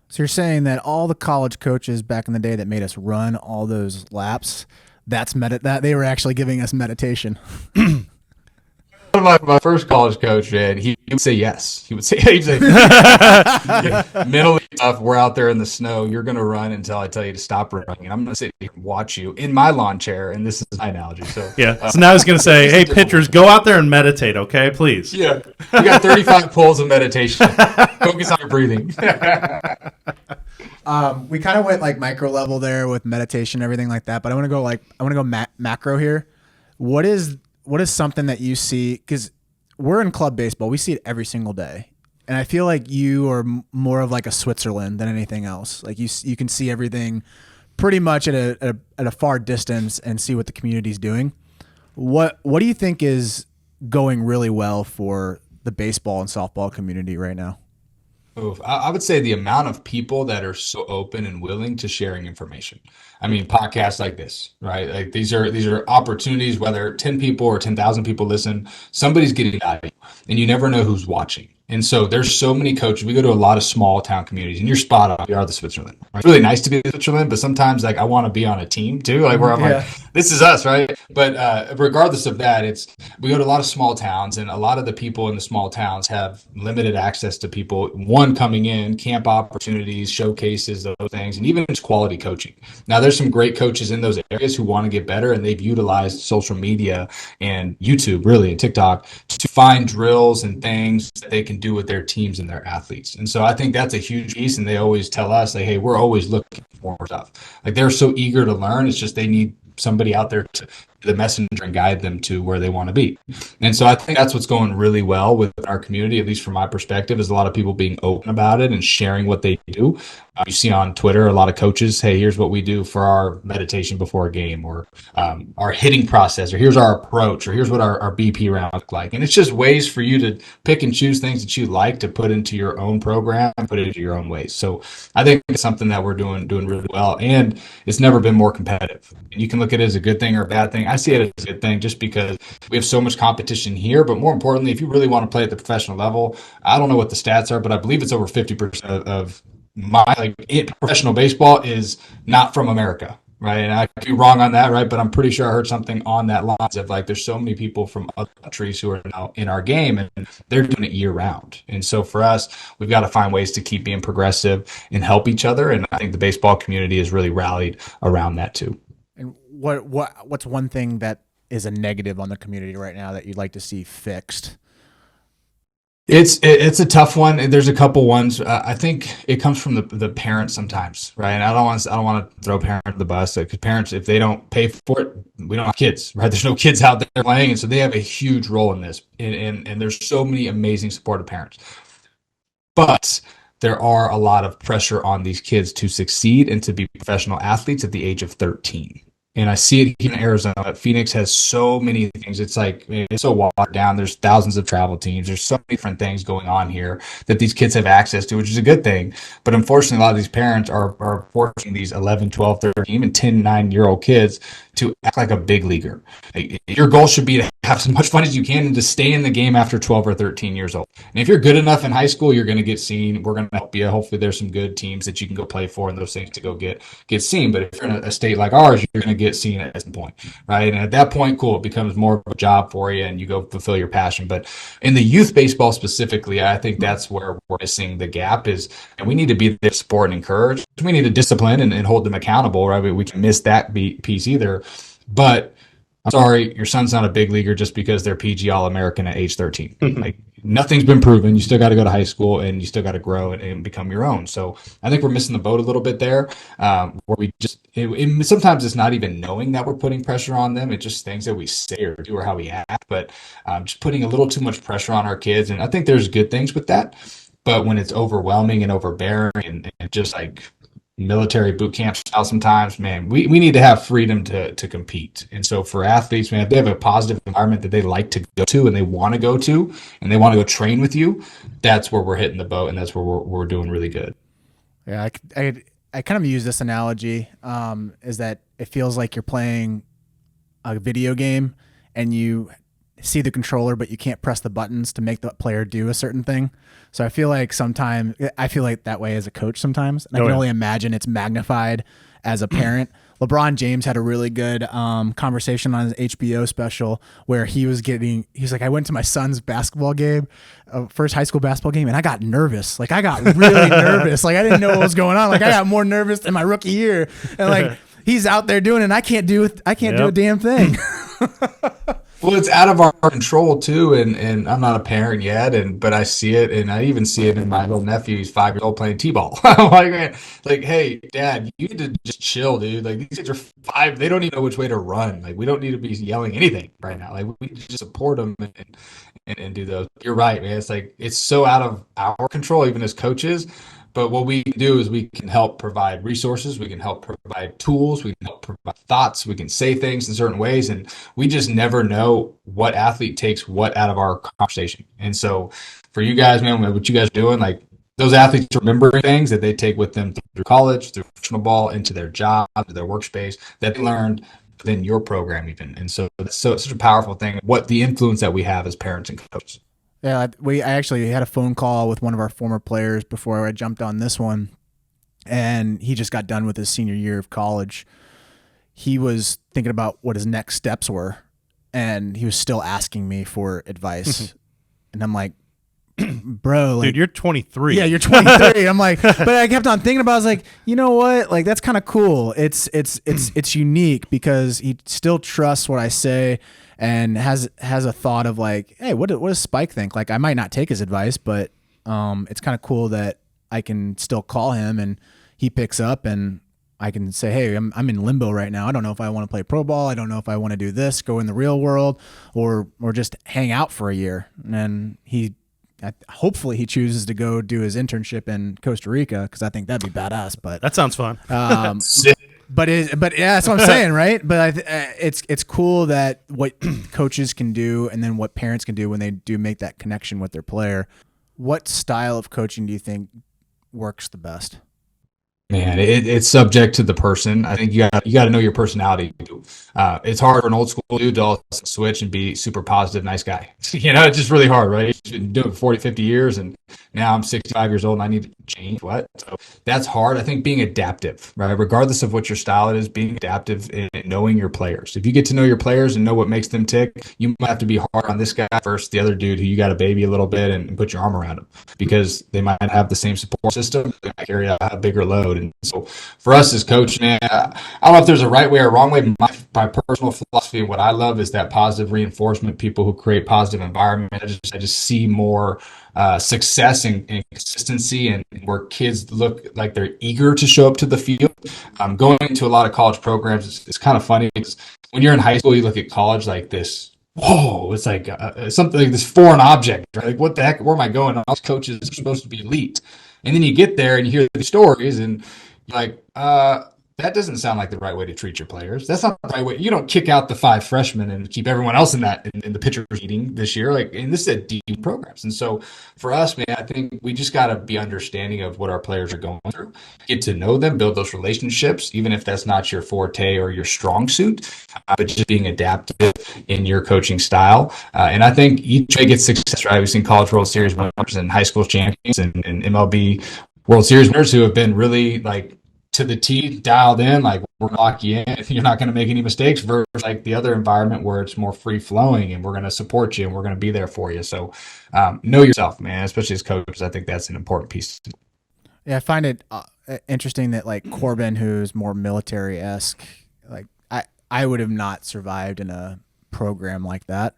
[SPEAKER 3] So you're saying that all the college coaches back in the day that made us run all those laps, that they were actually giving us meditation.
[SPEAKER 2] My first college coach, man, he would say yes. He'd say mentally tough. We're out there in the snow. You're going to run until I tell you to stop running. And I'm going to sit here and watch you in my lawn chair. And this is my analogy. So
[SPEAKER 4] yeah. So now I was going to say, hey, pitchers, go out there and meditate, okay? Please.
[SPEAKER 2] Yeah. We got 35 pulls of meditation. Focus on your breathing.
[SPEAKER 3] We kind of went like micro level there with meditation, everything like that. But I want to go macro here. What is something that you see, because we're in club baseball, we see it every single day, and I feel like you are more of like a Switzerland than anything else. Like you can see everything pretty much at a far distance and see what the community's doing. What do you think is going really well for the baseball and softball community right now?
[SPEAKER 2] I would say the amount of people that are so open and willing to sharing information. I mean, podcasts like this, right? Like these are opportunities, whether 10 people or 10,000 people listen, somebody's getting value, and you never know who's watching. And so there's so many coaches. We go to a lot of small town communities, and you're spot on. We are the Switzerland. Right? It's really nice to be the Switzerland, but sometimes like I want to be on a team too, like where I'm like, this is us, right? But regardless of that, we go to a lot of small towns, and a lot of the people in the small towns have limited access to people. One, coming in, camp opportunities, showcases, those things, and even just quality coaching. Now, there's some great coaches in those areas who want to get better, and they've utilized social media and YouTube, really, and TikTok to find drills and things that they can do with their teams and their athletes. And so I think that's a huge piece. And they always tell us, like, hey, we're always looking for more stuff. Like, they're so eager to learn. It's just they need somebody out there to the messenger and guide them to where they want to be. And so I think that's what's going really well with our community, at least from my perspective, is a lot of people being open about it and sharing what they do. You see on Twitter a lot of coaches, hey, here's what we do for our meditation before a game, or our hitting process, or here's our approach, or here's what our BP round look like. And it's just ways for you to pick and choose things that you like to put into your own program and put it into your own ways. So I think it's something that we're doing really well, and it's never been more competitive. And you can look at it as a good thing or a bad thing. I see it as a good thing just because we have so much competition here. But more importantly, if you really want to play at the professional level, I don't know what the stats are, but I believe it's over 50% of professional baseball is not from America, right? And I could be wrong on that, right? But I'm pretty sure I heard something on that lines of like, there's so many people from other countries who are now in our game, and they're doing it year round. And so for us, we've got to find ways to keep being progressive and help each other. And I think the baseball community has really rallied around that too.
[SPEAKER 3] And what's one thing that is a negative on the community right now that you'd like to see fixed?
[SPEAKER 2] It's a tough one. There's a couple ones. I think it comes from the parents sometimes, right? And I don't want to throw parents under the bus, because parents, if they don't pay for it, we don't have kids, right? There's no kids out there playing, and so they have a huge role in this. And there's so many amazing supportive parents, but there are a lot of pressure on these kids to succeed and to be professional athletes at the age of 13. And I see it here in Arizona. Phoenix has so many things. It's like, it's so watered down. There's thousands of travel teams. There's so many different things going on here that these kids have access to, which is a good thing. But unfortunately, a lot of these parents are forcing these 11, 12, 13, even 10, 9-year-old kids to act like a big leaguer. Your goal should be to have as much fun as you can and to stay in the game after 12 or 13 years old. And if you're good enough in high school, you're going to get seen. We're going to help you. Hopefully there's some good teams that you can go play for and those things to go get seen. But if you're in a state like ours, you're going to get seen at some point, right? And at that point, cool, it becomes more of a job for you and you go fulfill your passion. But in the youth baseball specifically, I think that's where we're missing the gap is, and we need to be there to support and encourage. We need to discipline and hold them accountable, right? We can miss that piece either. But I'm sorry, your son's not a big leaguer just because they're PG All-American at age 13. Like, nothing's been proven. You still got to go to high school and you still got to grow and become your own. So I think we're missing the boat a little bit there, where we just sometimes it's not even knowing that we're putting pressure on them. It's just things that we say or do or how we act, but just putting a little too much pressure on our kids. And I think there's good things with that, but when it's overwhelming and overbearing and just like military boot camp style sometimes, man, we need to have freedom to compete. And so for athletes, man, if they have a positive environment that they like to go to and they want to go to and they want to go train with you, that's where we're hitting the boat, and that's where we're doing really good.
[SPEAKER 3] Yeah, I kind of use this analogy, is that it feels like you're playing a video game and you see the controller, but you can't press the buttons to make the player do a certain thing. So I feel like that way as a coach sometimes. And I can only imagine it's magnified as a parent. LeBron James had a really good conversation on his HBO special where he's like, I went to my son's basketball game, first high school basketball game, and I got nervous. Like, I got really nervous. Like, I didn't know what was going on. Like, I got more nervous than my rookie year. And like, he's out there doing it, and I can't do a damn thing.
[SPEAKER 2] Well, it's out of our control too, and I'm not a parent yet, but I see it, and I even see it in my little nephew. He's 5 years old playing t-ball. I'm like, man, like, hey, Dad, you need to just chill, dude. Like, these kids are 5; they don't even know which way to run. Like, we don't need to be yelling anything right now. Like, we just support them and do those. You're right, man. It's like it's so out of our control, even as coaches. But what we can do is we can help provide resources, we can help provide tools, we can help provide thoughts, we can say things in certain ways, and we just never know what athlete takes what out of our conversation. And so for you guys, man, what you guys are doing, like, those athletes remember things that they take with them through college, through professional ball, into their job, to their workspace, that they learned within your program even. And so it's such a powerful thing, what the influence that we have as parents and coaches.
[SPEAKER 3] Yeah, I actually had a phone call with one of our former players before I jumped on this one, and he just got done with his senior year of college. He was thinking about what his next steps were, and he was still asking me for advice. And I'm like, bro, like,
[SPEAKER 4] dude, you're 23.
[SPEAKER 3] Yeah, you're 23. I'm like, but I kept on thinking about it. I was like, you know what? Like, that's kind of cool. It's unique because he still trusts what I say and has a thought of like, hey, what does Spike think? Like, I might not take his advice, but it's kind of cool that I can still call him and he picks up, and I can say, hey, I'm in limbo right now. I don't know if I want to play pro ball. I don't know if I want to do this, go in the real world, or just hang out for a year. And hopefully he chooses to go do his internship in Costa Rica, because I think that'd be badass. But
[SPEAKER 4] That sounds fun.
[SPEAKER 3] but yeah, that's what I'm saying, right? But it's cool that what coaches can do, and then what parents can do when they do make that connection with their player. What style of coaching do you think works the best?
[SPEAKER 2] Man, it's subject to the person. I think you got to know your personality. It's hard for an old school dude to all switch and be super positive, nice guy. It's just really hard, right? He's been doing it for 40, 50 years, and now I'm 65 years old and I need to change. What? So that's hard. I think being adaptive, right? Regardless of what your style it is, being adaptive and knowing your players. If you get to know your players and know what makes them tick, you might have to be hard on this guy versus the other dude who you got to baby a little bit and put your arm around him, because they might have the same support system, they might carry a bigger load. And so for us as coach, man, I don't know if there's a right way or wrong way. My personal philosophy and what I love is that positive reinforcement, people who create positive environment. I just see more success and consistency, and where kids look like they're eager to show up to the field. Going into a lot of college programs, it's kind of funny because when you're in high school, you look at college like this. Whoa, it's like something like this foreign object, right? Like, what the heck? Where am I going? All these coaches are supposed to be elite. And then you get there and you hear the stories, and you're like, that doesn't sound like the right way to treat your players. That's not the right way. You don't kick out the 5 freshmen and keep everyone else in the pitcher's meeting this year. And this is a deep programs. And so for us, man, I think we just got to be understanding of what our players are going through, get to know them, build those relationships, even if that's not your forte or your strong suit, but just being adaptive in your coaching style. And I think each way gets success, right? We've seen College World Series winners and high school champions and MLB World Series winners who have been really like to the T, dialed in, like, we're gonna lock you in, you're not going to make any mistakes, versus like the other environment where it's more free flowing and we're going to support you and we're going to be there for you. So know yourself, man, especially as coaches. I think that's an important piece.
[SPEAKER 3] Yeah, I find it interesting that like Corbin, who's more military-esque, like I would have not survived in a program like that.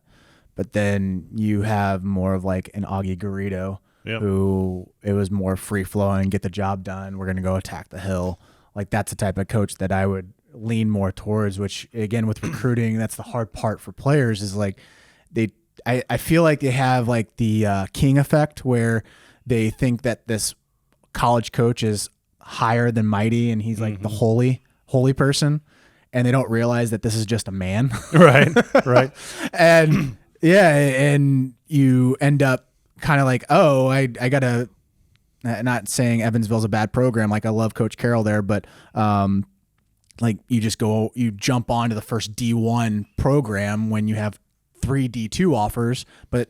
[SPEAKER 3] But then you have more of like an Augie Garrido, who it was more free flowing, get the job done. We're going to go attack the hill. Like, that's the type of coach that I would lean more towards, which again, with recruiting, that's the hard part for players, is like I feel like they have like the king effect, where they think that this college coach is higher than mighty and he's like the holy person. And they don't realize that this is just a man.
[SPEAKER 4] Right.
[SPEAKER 3] And yeah, and you end up kind of like, oh, I got to, not saying Evansville's a bad program. Like, I love Coach Carroll there, but like, you jump onto the first D1 program when you have 3 D2 offers, but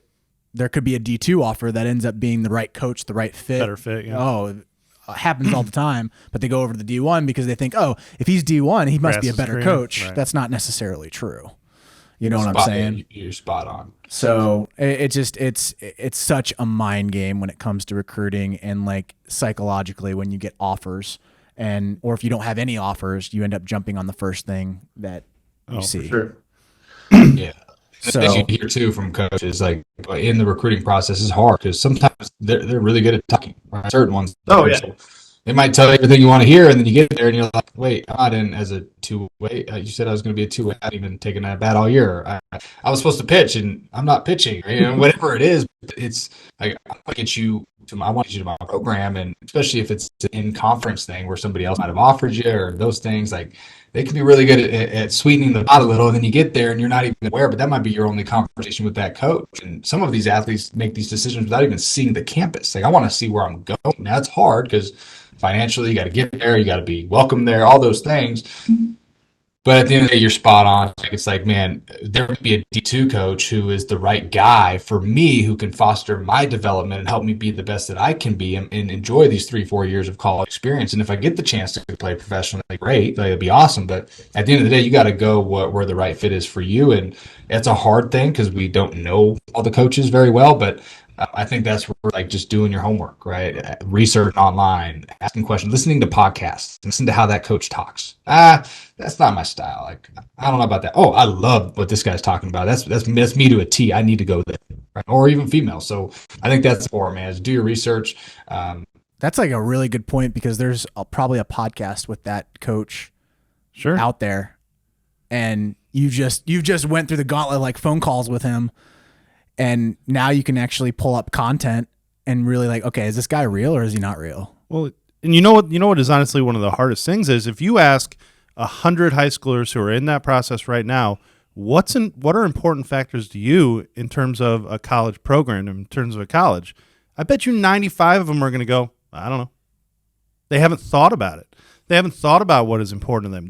[SPEAKER 3] there could be a D2 offer that ends up being the right coach, the right fit.
[SPEAKER 4] Better fit, yeah.
[SPEAKER 3] Oh, it happens all the time, but they go over to the D1 because they think, oh, if he's D1, he must be a better coach. Right. That's not necessarily true. You know what I'm saying?
[SPEAKER 2] You're spot on.
[SPEAKER 3] So it's such a mind game when it comes to recruiting, and like psychologically when you get offers, or if you don't have any offers, you end up jumping on the first thing that you see.
[SPEAKER 2] For sure. Yeah. So, you hear too from coaches, like, in the recruiting process is hard because sometimes they're really good at talking. Right? Certain ones.
[SPEAKER 4] Oh yeah.
[SPEAKER 2] So they might tell you everything you want to hear, and then you get there and you're like, wait, I'm not in as a 2-way. You said I was going to be a 2-way. I haven't even taken a bat all year. I was supposed to pitch, and I'm not pitching. Right? And whatever it is, it's like, I want to get you to my program, and especially if it's an in-conference thing where somebody else might have offered you, or those things, like, they can be really good at sweetening the pot a little, and then you get there and you're not even aware, but that might be your only conversation with that coach. And some of these athletes make these decisions without even seeing the campus. Like, I want to see where I'm going. Now, it's hard because financially you got to get there, you got to be welcome there, all those things. But at the end of the day, you're spot on. It's like, man, there would be a D2 coach who is the right guy for me, who can foster my development and help me be the best that I can be, and enjoy these 3-4 years of college experience. And if I get the chance to play professionally, great, like, it'd be awesome. But at the end of the day, you got to go where the right fit is for you. And it's a hard thing because we don't know all the coaches very well, but I think that's where, like, just doing your homework, right? Research online, asking questions, listening to podcasts, listen to how that coach talks. That's not my style. Like, I don't know about that. Oh, I love what this guy's talking about. That's me to a T. I need to go there, right? Or even female. So I think that's important, man, is do your research.
[SPEAKER 3] That's like a really good point because there's probably a podcast with that coach
[SPEAKER 4] Sure.
[SPEAKER 3] out there, and you've just went through the gauntlet, like phone calls with him, and now you can actually pull up content and really like, okay, is this guy real or is he not real?
[SPEAKER 4] Well, and you know what is honestly one of the hardest things is if you ask 100 high schoolers who are in that process right now, what are important factors to you in terms of a college program, in terms of a college? I bet you 95 of them are going to go, I don't know. They haven't thought about it. They haven't thought about what is important to them.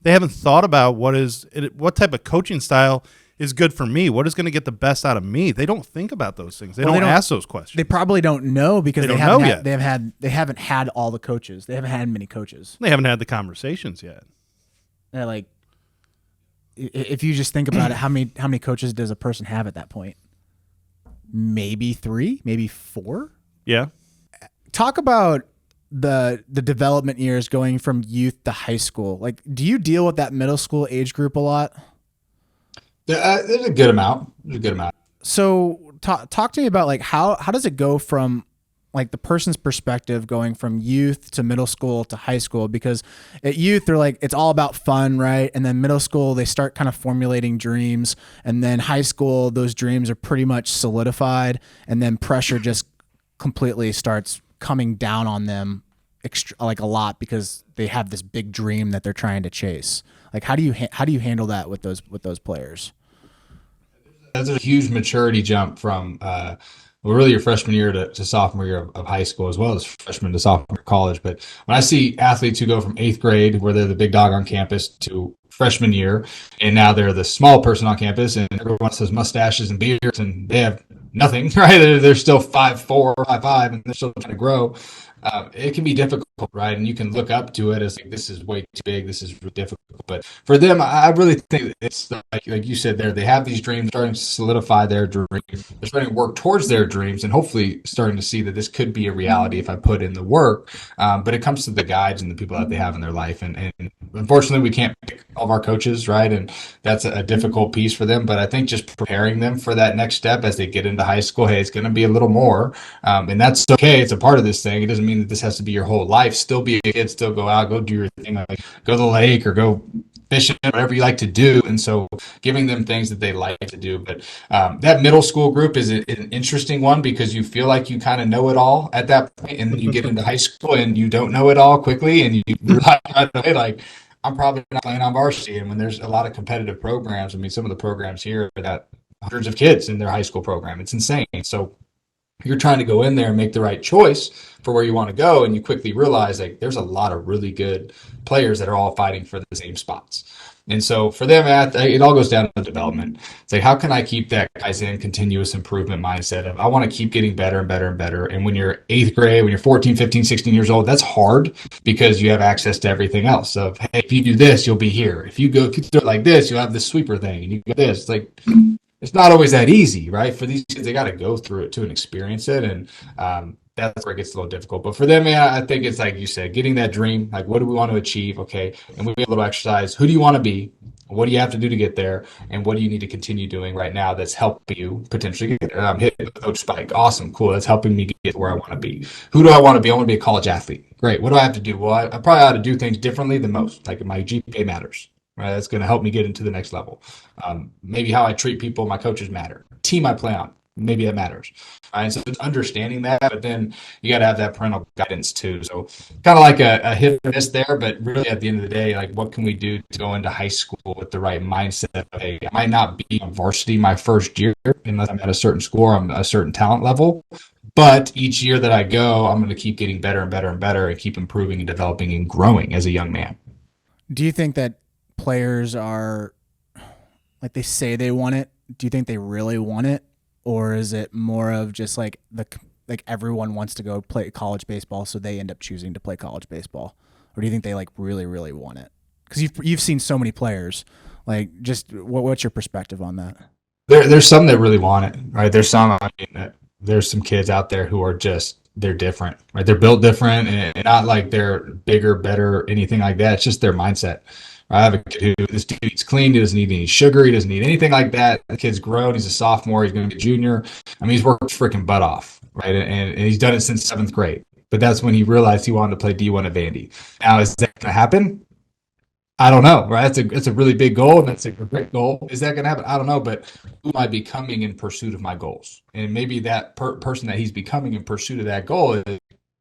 [SPEAKER 4] They haven't thought about what type of coaching style is good for me. What is going to get the best out of me? They don't think about those things. They don't ask those questions.
[SPEAKER 3] They probably don't know because
[SPEAKER 4] they don't know yet.
[SPEAKER 3] They haven't had all the coaches. They haven't had many coaches.
[SPEAKER 4] They haven't had the conversations yet.
[SPEAKER 3] They're like, if you just think about it, how many coaches does a person have at that point? Maybe 3, maybe 4.
[SPEAKER 4] Yeah.
[SPEAKER 3] Talk about the development years going from youth to high school. Like, do you deal with that middle school age group a lot?
[SPEAKER 2] There's a good amount. There's a good amount.
[SPEAKER 3] So talk to me about like how does it go from like the person's perspective going from youth to middle school to high school? Because at youth, they're like, it's all about fun, right? And then middle school, they start kind of formulating dreams. And then high school, those dreams are pretty much solidified. And then pressure just completely starts coming down on them like a lot because they have this big dream that they're trying to chase. Like, how do you handle that with those players?
[SPEAKER 2] That's a huge maturity jump from really your freshman year to sophomore year of high school, as well as freshman to sophomore college. But when I see athletes who go from 8th grade, where they're the big dog on campus, to freshman year, and now they're the small person on campus, and everyone has mustaches and beards, and they have nothing, right? They're still 5'4", 5'5", and they're still trying to grow. It can be difficult, right? And you can look up to it as like, this is way too big, this is really difficult. But for them, I really think it's like you said there, they have these dreams, starting to solidify their dreams. They're starting to work towards their dreams and hopefully starting to see that this could be a reality if I put in the work. But it comes to the guides and the people that they have in their life. And unfortunately, we can't pick all of our coaches, right? And that's a difficult piece for them. But I think just preparing them for that next step as they get into high school, hey, it's going to be a little more. And that's okay. It's a part of this thing. It doesn't mean that this has to be your whole life. Still be a kid, still go out, go do your thing, like go to the lake or go fishing, whatever you like to do. And so giving them things that they like to do. But that middle school group is an interesting one because you feel like you kind of know it all at that point, and then you get into high school and you don't know it all quickly, and you realize right away, like, I'm probably not playing on varsity. And when there's a lot of competitive programs, I mean, some of the programs here are got hundreds of kids in their high school program. It's insane. So you're trying to go in there and make the right choice for where you want to go, and you quickly realize like there's a lot of really good players that are all fighting for the same spots. And so for them, it all goes down to development. It's like, how can I keep that Kaizen continuous improvement mindset of I want to keep getting better and better and better. And when you're 8th grade, when you're 14, 15, 16 years old, that's hard because you have access to everything else. So, hey, if you do this, you'll be here. If you do it like this, you'll have this sweeper thing. And you do this. It's like, it's not always that easy, right? For these kids, they got to go through it to and experience it. And that's where it gets a little difficult. But for them, man, I think it's like you said, getting that dream, like what do we want to achieve? Okay. And we have a little exercise. Who do you want to be? What do you have to do to get there? And what do you need to continue doing right now that's helping you potentially get there? I'm hitting with Coach Spike. Awesome. Cool. That's helping me get where I want to be. Who do I want to be? I want to be a college athlete. Great. What do I have to do? Well, I probably ought to do things differently than most. Like my GPA matters. Right, that's going to help me get into the next level. Maybe how I treat people, my coaches matter. Team I play on, maybe that matters. Right, so it's understanding that, but then you got to have that parental guidance too. So kind of like a hit or miss there, but really at the end of the day, like what can we do to go into high school with the right mindset? Hey, I might not be on varsity my first year unless I'm at a certain school or I'm at a certain talent level. But each year that I go, I'm going to keep getting better and better and better and keep improving and developing and growing as a young man.
[SPEAKER 3] Do you think that players are like they say they want it? Do you think they really want it, or is it more of just like everyone wants to go play college baseball, so they end up choosing to play college baseball? Or do you think they like really want it? Because you've seen so many players. Like, just what's your perspective on that?
[SPEAKER 2] There's some that really want it, right? There's some. I mean, there's some kids out there who are just they're different, right? They're built different, and not like they're bigger, better, anything like that. It's just their mindset. I have a kid who this dude eats clean. He doesn't need any sugar. He doesn't need anything like that. The kid's grown. He's a sophomore. He's going to be a junior. I mean, he's worked his freaking butt off, right? And he's done it since 7th grade. But that's when he realized he wanted to play D1 at Vandy. Now, is that going to happen? I don't know, right? It's a really big goal, and that's a great goal. Is that going to happen? I don't know, but who am I becoming in pursuit of my goals? And maybe that person that he's becoming in pursuit of that goal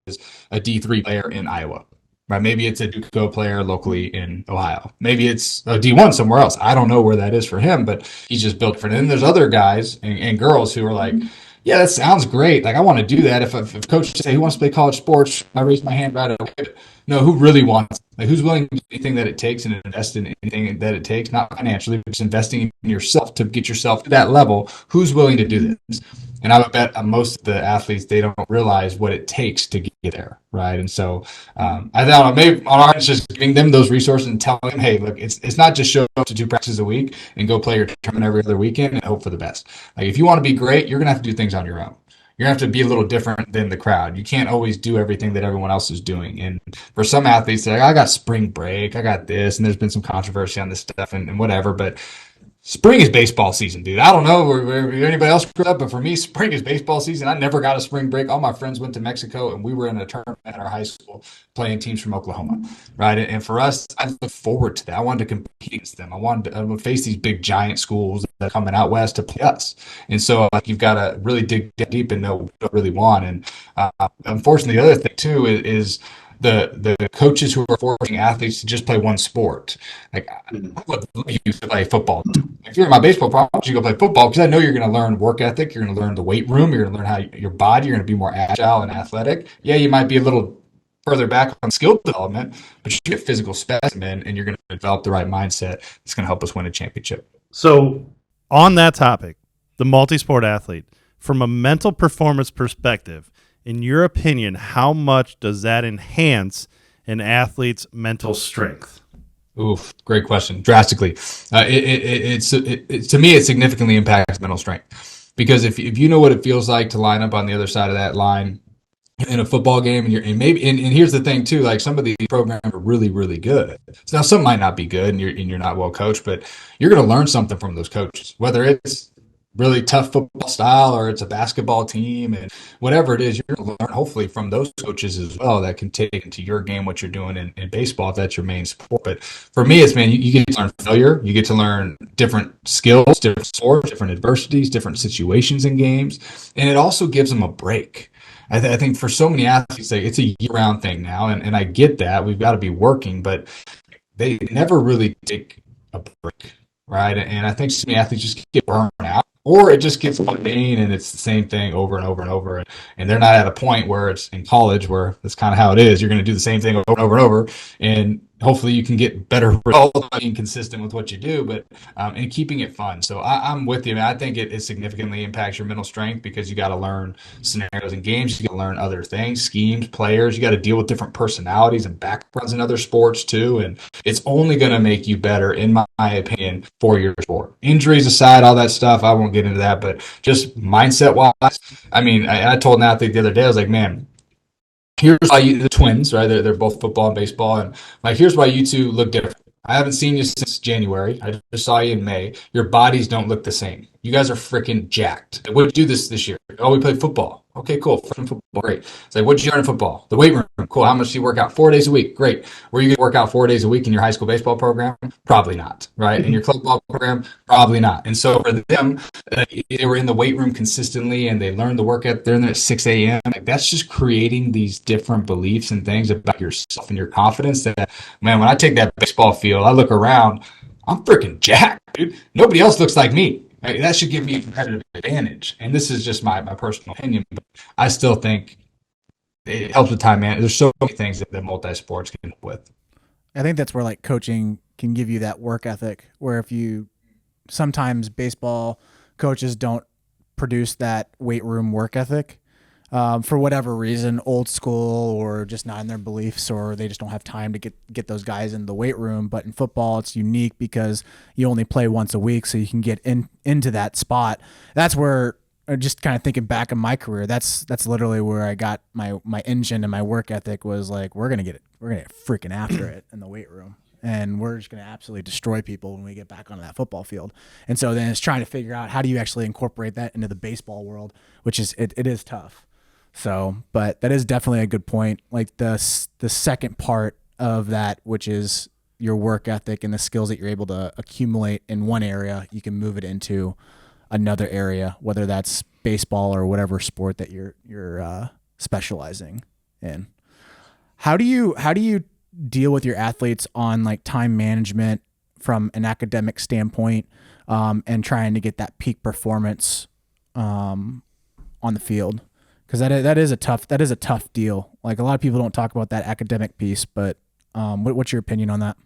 [SPEAKER 2] is a D3 player in Iowa, right? Maybe it's a Duco player locally in Ohio. Maybe it's a D1 somewhere else. I don't know where that is for him, but he's just built different. And then there's other guys and girls who are like, yeah, that sounds great. Like, I want to do that. If coach say who wants to play college sports, I raise my hand right away. But no, who really wants? Like, who's willing to do anything that it takes and invest in anything that it takes, not financially, but just investing in yourself to get yourself to that level? Who's willing to do this? And I would bet most of the athletes, they don't realize what it takes to get there, right? And so I thought maybe on our end, just giving them those resources and telling them, hey, look, it's not just show up to 2 practices a week and go play your tournament every other weekend and hope for the best. Like, if you want to be great, you're going to have to do things on your own. You're going to have to be a little different than the crowd. You can't always do everything that everyone else is doing. And for some athletes, they're like, I got spring break, I got this, and there's been some controversy on this stuff and whatever, but spring is baseball season, dude. I don't know where anybody else grew up, but for me, spring is baseball season. I never got a spring break. All my friends went to Mexico, and we were in a tournament at our high school playing teams from Oklahoma, right? And for us, I look forward to that. I wanted to compete against them. I wanted to face these big giant schools that are coming out west to play us. And so, like, you've got to really dig deep and know what you really want. And unfortunately, the other thing too is the coaches who are forcing athletes to just play one sport. Like, I would love you to play football. If you're in my baseball problem, you go play football, because I know you're going to learn work ethic. You're going to learn the weight room. You're going to learn how your body. You're going to be more agile and athletic. Yeah, you might be a little further back on skill development, but you get physical specimen, and you're going to develop the right mindset. It's going to help us win a championship.
[SPEAKER 4] So, on that topic, the multi-sport athlete, from a mental performance perspective, in your opinion, how much does that enhance an athlete's mental strength?
[SPEAKER 2] Oof, great question. Drastically. To me, it significantly impacts mental strength, because if you know what it feels like to line up on the other side of that line in a football game, and here's the thing too, like, some of these programs are really, really good. So now some might not be good, and you're not well coached, but you're going to learn something from those coaches, whether it's really tough football style or it's a basketball team, and whatever it is, you're going to learn hopefully from those coaches as well, that can take into your game what you're doing in baseball, if that's your main sport. But for me, it's, man, you get to learn failure, you get to learn different skills, different sports, different adversities, different situations in games, and it also gives them a break. I think for so many athletes, like, it's a year-round thing now, and I get that we've got to be working, but they never really take a break, right? And I think so many athletes just get burned out, or it just gets mundane and it's the same thing over and over and over. And they're not at a point where it's in college where that's kind of how it is. You're going to do the same thing over and over and over. And hopefully you can get better results by being consistent with what you do, but and keeping it fun. So I'm with you, man. I think it significantly impacts your mental strength, because you got to learn scenarios in games. You got to learn other things, schemes, players. You got to deal with different personalities and backgrounds in other sports too. And it's only going to make you better, in my opinion, for your sport. Injuries aside, all that stuff, I won't get into that, but just mindset wise, I mean, I told an athlete the other day, I was like, man, here's why the twins, right? They're both football and baseball, and like, here's why you two look different. I haven't seen you since January. I just saw you in May. Your bodies don't look the same. You guys are freaking jacked. What did you do this year? Oh, we played football. Okay, cool. Freshman football, great. It's like, what did you learn in football? The weight room, cool. How much do you work out? 4 days a week, great. Were you going to work out 4 days a week in your high school baseball program? Probably not, right? In your club ball program? Probably not. And so for them, they were in the weight room consistently, and they learned the work at, they're in there at 6 a.m. Like, that's just creating these different beliefs and things about yourself and your confidence that, man, when I take that baseball field, I look around, I'm freaking jacked, dude. Nobody else looks like me. Right? That should give me a competitive advantage. And this is just my personal opinion, but I still think it helps with time management. There's so many things that multi-sports can help with.
[SPEAKER 3] I think that's where, like, coaching can give you that work ethic, where if you sometimes baseball coaches don't produce that weight room work ethic for whatever reason, old school, or just not in their beliefs, or they just don't have time to get those guys in the weight room. But in football, it's unique because you only play once a week, so you can get into that spot. That's where, just kind of thinking back in my career, that's literally where I got my engine and my work ethic, was like, we're gonna get freaking after it in the weight room, and we're just gonna absolutely destroy people when we get back onto that football field. And so then it's trying to figure out, how do you actually incorporate that into the baseball world, which is it is tough. So, but that is definitely a good point. Like the second part of that, which is your work ethic and the skills that you're able to accumulate in one area, you can move it into another area, whether that's baseball or whatever sport that you're specializing in. How do you deal with your athletes on like time management from an academic standpoint, and trying to get that peak performance on the field? Because that is a tough deal. Like a lot of people don't talk about that academic piece, but what's your opinion on that?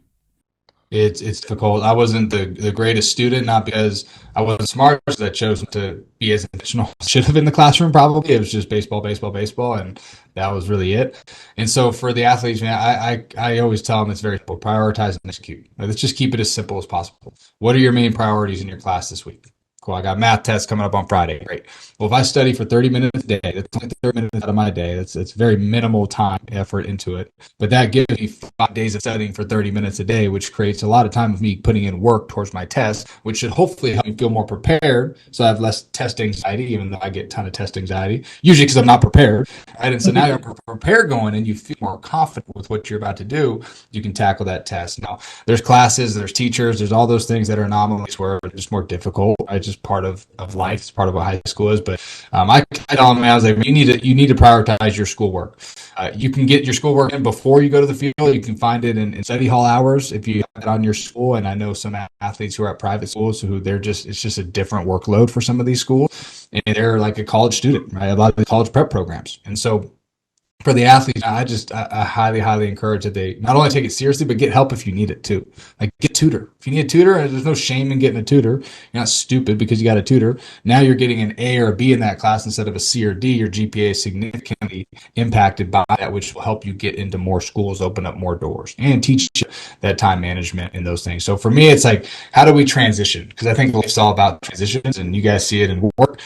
[SPEAKER 2] It's difficult. I wasn't the greatest student, not because I wasn't smart, because I chose to be as intentional as I should have in the classroom. Probably it was just baseball, baseball, baseball, and that was really it. And so for the athletes, man, I always tell them it's very simple: prioritize and execute. Like, let's just keep it as simple as possible. What are your main priorities in your class this week? Cool. I got math tests coming up on Friday. Great. Well, if I study for 30 minutes a day, that's only 30 minutes out of my day. It's very minimal time effort into it. But that gives me 5 days of studying for 30 minutes a day, which creates a lot of time of me putting in work towards my test, which should hopefully help me feel more prepared. So I have less test anxiety, even though I get a ton of test anxiety, usually because I'm not prepared. Right. And so now you're prepared going and you feel more confident with what you're about to do. You can tackle that test. Now, there's classes, there's teachers, there's all those things that are anomalies where it's just more difficult. It's just part of life. It's part of what high school is. But I tell them, I was like, you need to prioritize your schoolwork. You can get your schoolwork in before you go to the field. You can find it in study hall hours if you have it on your school. And I know some athletes who are at private schools who it's just a different workload for some of these schools. And they're like a college student, right? A lot of the college prep programs. And so for the athletes, I highly, highly encourage that they not only take it seriously, but get help if you need it too. Like get a tutor. If you need a tutor, there's no shame in getting a tutor. You're not stupid because you got a tutor. Now you're getting an A or a B in that class instead of a C or D. Your GPA is significantly impacted by that, which will help you get into more schools, open up more doors, and teach you that time management and those things. So for me, it's like, how do we transition? Because I think it's all about transitions, and you guys see it in work.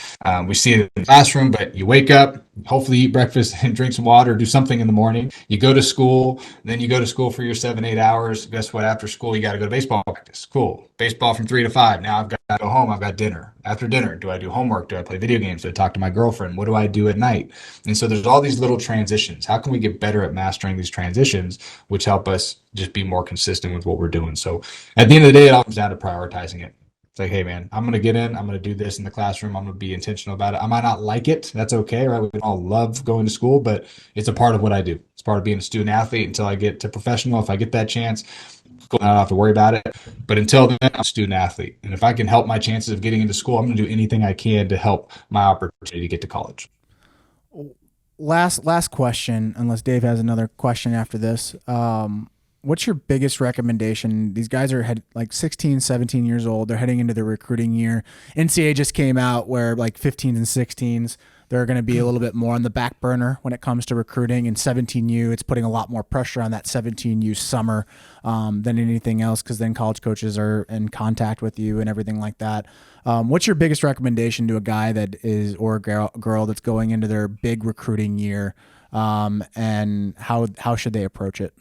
[SPEAKER 2] We see it in the classroom, but you wake up, hopefully eat breakfast and drink some water, do something in the morning. You go to school, then you go to school for your 7, 8 hours. Guess what? After school, you got to go to baseball practice. Cool. Baseball from 3 to 5. Now I've got to go home. I've got dinner. After dinner, do I do homework? Do I play video games? Do I talk to my girlfriend? What do I do at night? And so there's all these little transitions. How can we get better at mastering these transitions, which help us just be more consistent with what we're doing? So at the end of the day, it all comes down to prioritizing it. It's like, hey, man, I'm going to get in. I'm going to do this in the classroom. I'm going to be intentional about it. I might not like it. That's okay, right? We all love going to school, but it's a part of what I do. It's part of being a student athlete until I get to professional. If I get that chance, cool, I don't have to worry about it. But until then, I'm a student athlete. And if I can help my chances of getting into school, I'm going to do anything I can to help my opportunity to get to college.
[SPEAKER 3] Last question, unless Dave has another question after this. What's your biggest recommendation? These guys are like 16, 17 years old. They're heading into their recruiting year. NCAA just came out where like 15s and 16s, they're going to be a little bit more on the back burner when it comes to recruiting. And 17U, it's putting a lot more pressure on that 17U summer than anything else, because then college coaches are in contact with you and everything like that. What's your biggest recommendation to a guy that is, or a girl that's going into their big recruiting year, and how should they approach it?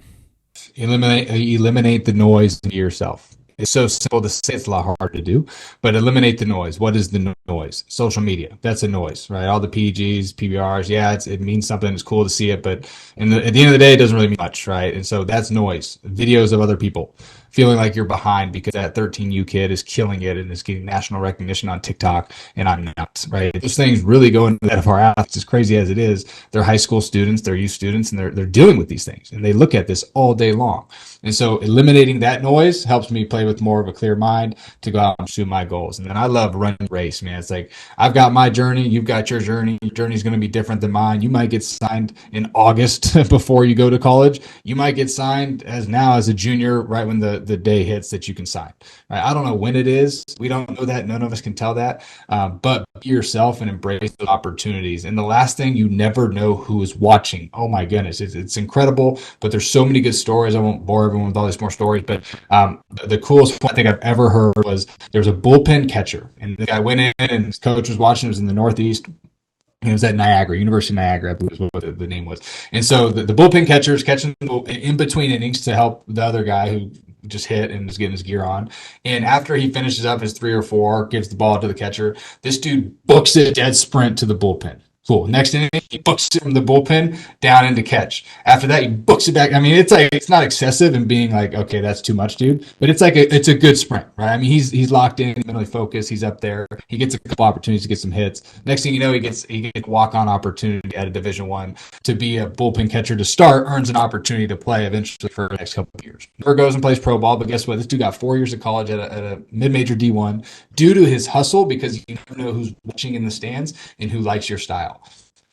[SPEAKER 2] Eliminate the noise in yourself. It's so simple to say, it's a lot harder to do, but eliminate the noise. What is the noise? Social media. That's a noise, right? All the PGs, PBRs. Yeah, it means something. It's cool to see it, but at the end of the day, it doesn't really mean much, right? And so that's noise. Videos of other people feeling like you're behind because that 13U kid is killing it and is getting national recognition on TikTok and I'm not, right? Those things really go into the head of our athletes, as crazy as it is. They're high school students, they're youth students, and they're dealing with these things, and they look at this all day long. And so eliminating that noise helps me play with more of a clear mind to go out and pursue my goals. And then I love running the race, man. It's like, I've got my journey, you've got your journey. Your journey is going to be different than mine. You might get signed in August before you go to college. You might get signed as a junior, right when the day hits that you can sign. Right? I don't know when it is. We don't know that. None of us can tell that. But be yourself and embrace those opportunities. And the last thing, you never know who is watching. Oh my goodness, it's incredible. But there's so many good stories. I won't bore everyone with all these more stories. But the coolest point I think I've ever heard was there was a bullpen catcher, and the guy went in, and his coach was watching. It was in the Northeast. It was at Niagara, University of Niagara, I believe was what the name was. And so the bullpen catcher is catching the ball in between innings to help the other guy who just hit and is getting his gear on. And after he finishes up his 3 or 4, gives the ball to the catcher, this dude books it dead sprint to the bullpen. Cool. Next inning, he books it from the bullpen down into catch. After that, he books it back. I mean, it's like it's not excessive and being like, okay, that's too much, dude. But it's like it's a good sprint, right? I mean, he's locked in, mentally focused. He's up there. He gets a couple opportunities to get some hits. Next thing you know, he gets a walk on opportunity at a Division I to be a bullpen catcher to start. Earns an opportunity to play eventually for the next couple of years. Never goes and plays pro ball, but guess what? This dude got 4 years of college at a mid-major D1 due to his hustle because you never know who's watching in the stands and who likes your style.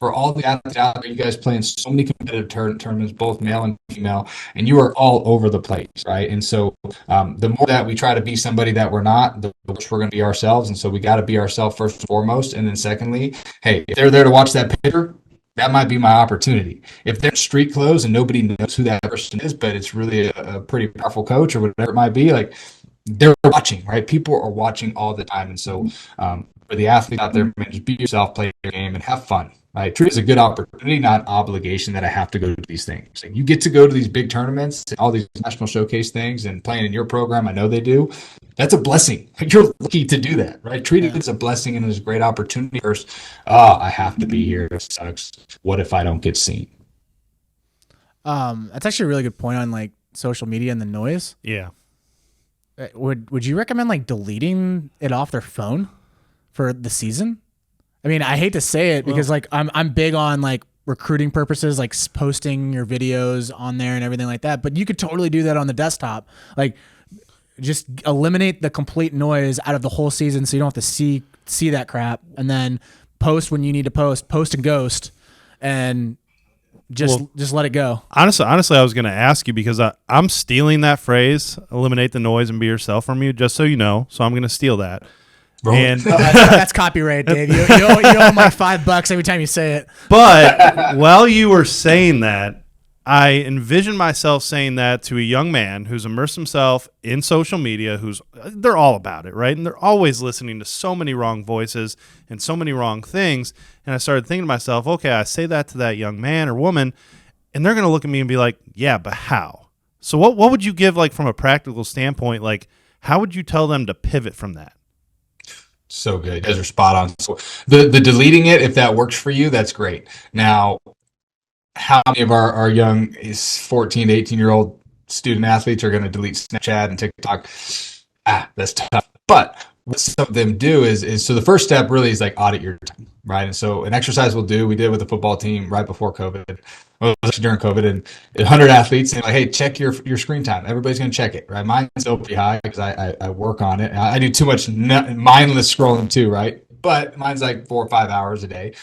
[SPEAKER 2] For all the athletes out there, you guys play in so many competitive tournaments, both male and female, and you are all over the place, right? And so the more that we try to be somebody that we're not, the worse we're going to be ourselves. And so we got to be ourselves first and foremost. And then secondly, hey, if they're there to watch that pitcher, that might be my opportunity. If they're in street clothes and nobody knows who that person is, but it's really a pretty powerful coach or whatever it might be, like they're watching, right? People are watching all the time. And so for the athletes out there, man, just be yourself, play your game, and have fun. Right, treat it as a good opportunity, not an obligation that I have to go to these things. Like you get to go to these big tournaments, and all these national showcase things, and playing in your program. I know they do. That's a blessing. You're lucky to do that, right? Treat it as a blessing and as a great opportunity. First, I have to be here. It sucks. What if I don't get seen?
[SPEAKER 3] That's actually a really good point on like social media and the noise.
[SPEAKER 4] Yeah.
[SPEAKER 3] Would you recommend like deleting it off their phone for the season? I mean, I hate to say it because like I'm big on like recruiting purposes, like posting your videos on there and everything like that. But you could totally do that on the desktop. Like just eliminate the complete noise out of the whole season so you don't have to see that crap, and then post when you need to post and ghost, and just let it go.
[SPEAKER 4] Honestly, I was going to ask you because I'm stealing that phrase, eliminate the noise and be yourself, from you, just so you know. So I'm going to steal that. And
[SPEAKER 3] that's copyright, Dave. You owe him like $5 every time you say it.
[SPEAKER 4] But while you were saying that, I envision myself saying that to a young man who's immersed himself in social media, they're all about it, right? And they're always listening to so many wrong voices and so many wrong things. And I started thinking to myself, okay, I say that to that young man or woman, and they're going to look at me and be like, yeah, but how? So what would you give, like, from a practical standpoint, like, how would you tell them to pivot from that?
[SPEAKER 2] So good. You guys are spot on. So the deleting it, if that works for you, that's great. Now, how many of our young 14 to 18-year-old student athletes are going to delete Snapchat and TikTok? That's tough. But what some of them do is so the first step really is like audit your time, right? And so an exercise we did with the football team right before COVID. Well, it was actually during COVID, and 100 athletes, and like, hey, check your screen time. Everybody's going to check it, right? Mine's still pretty high because I work on it. I do too much mindless scrolling too, right? But mine's like 4 or 5 hours a day.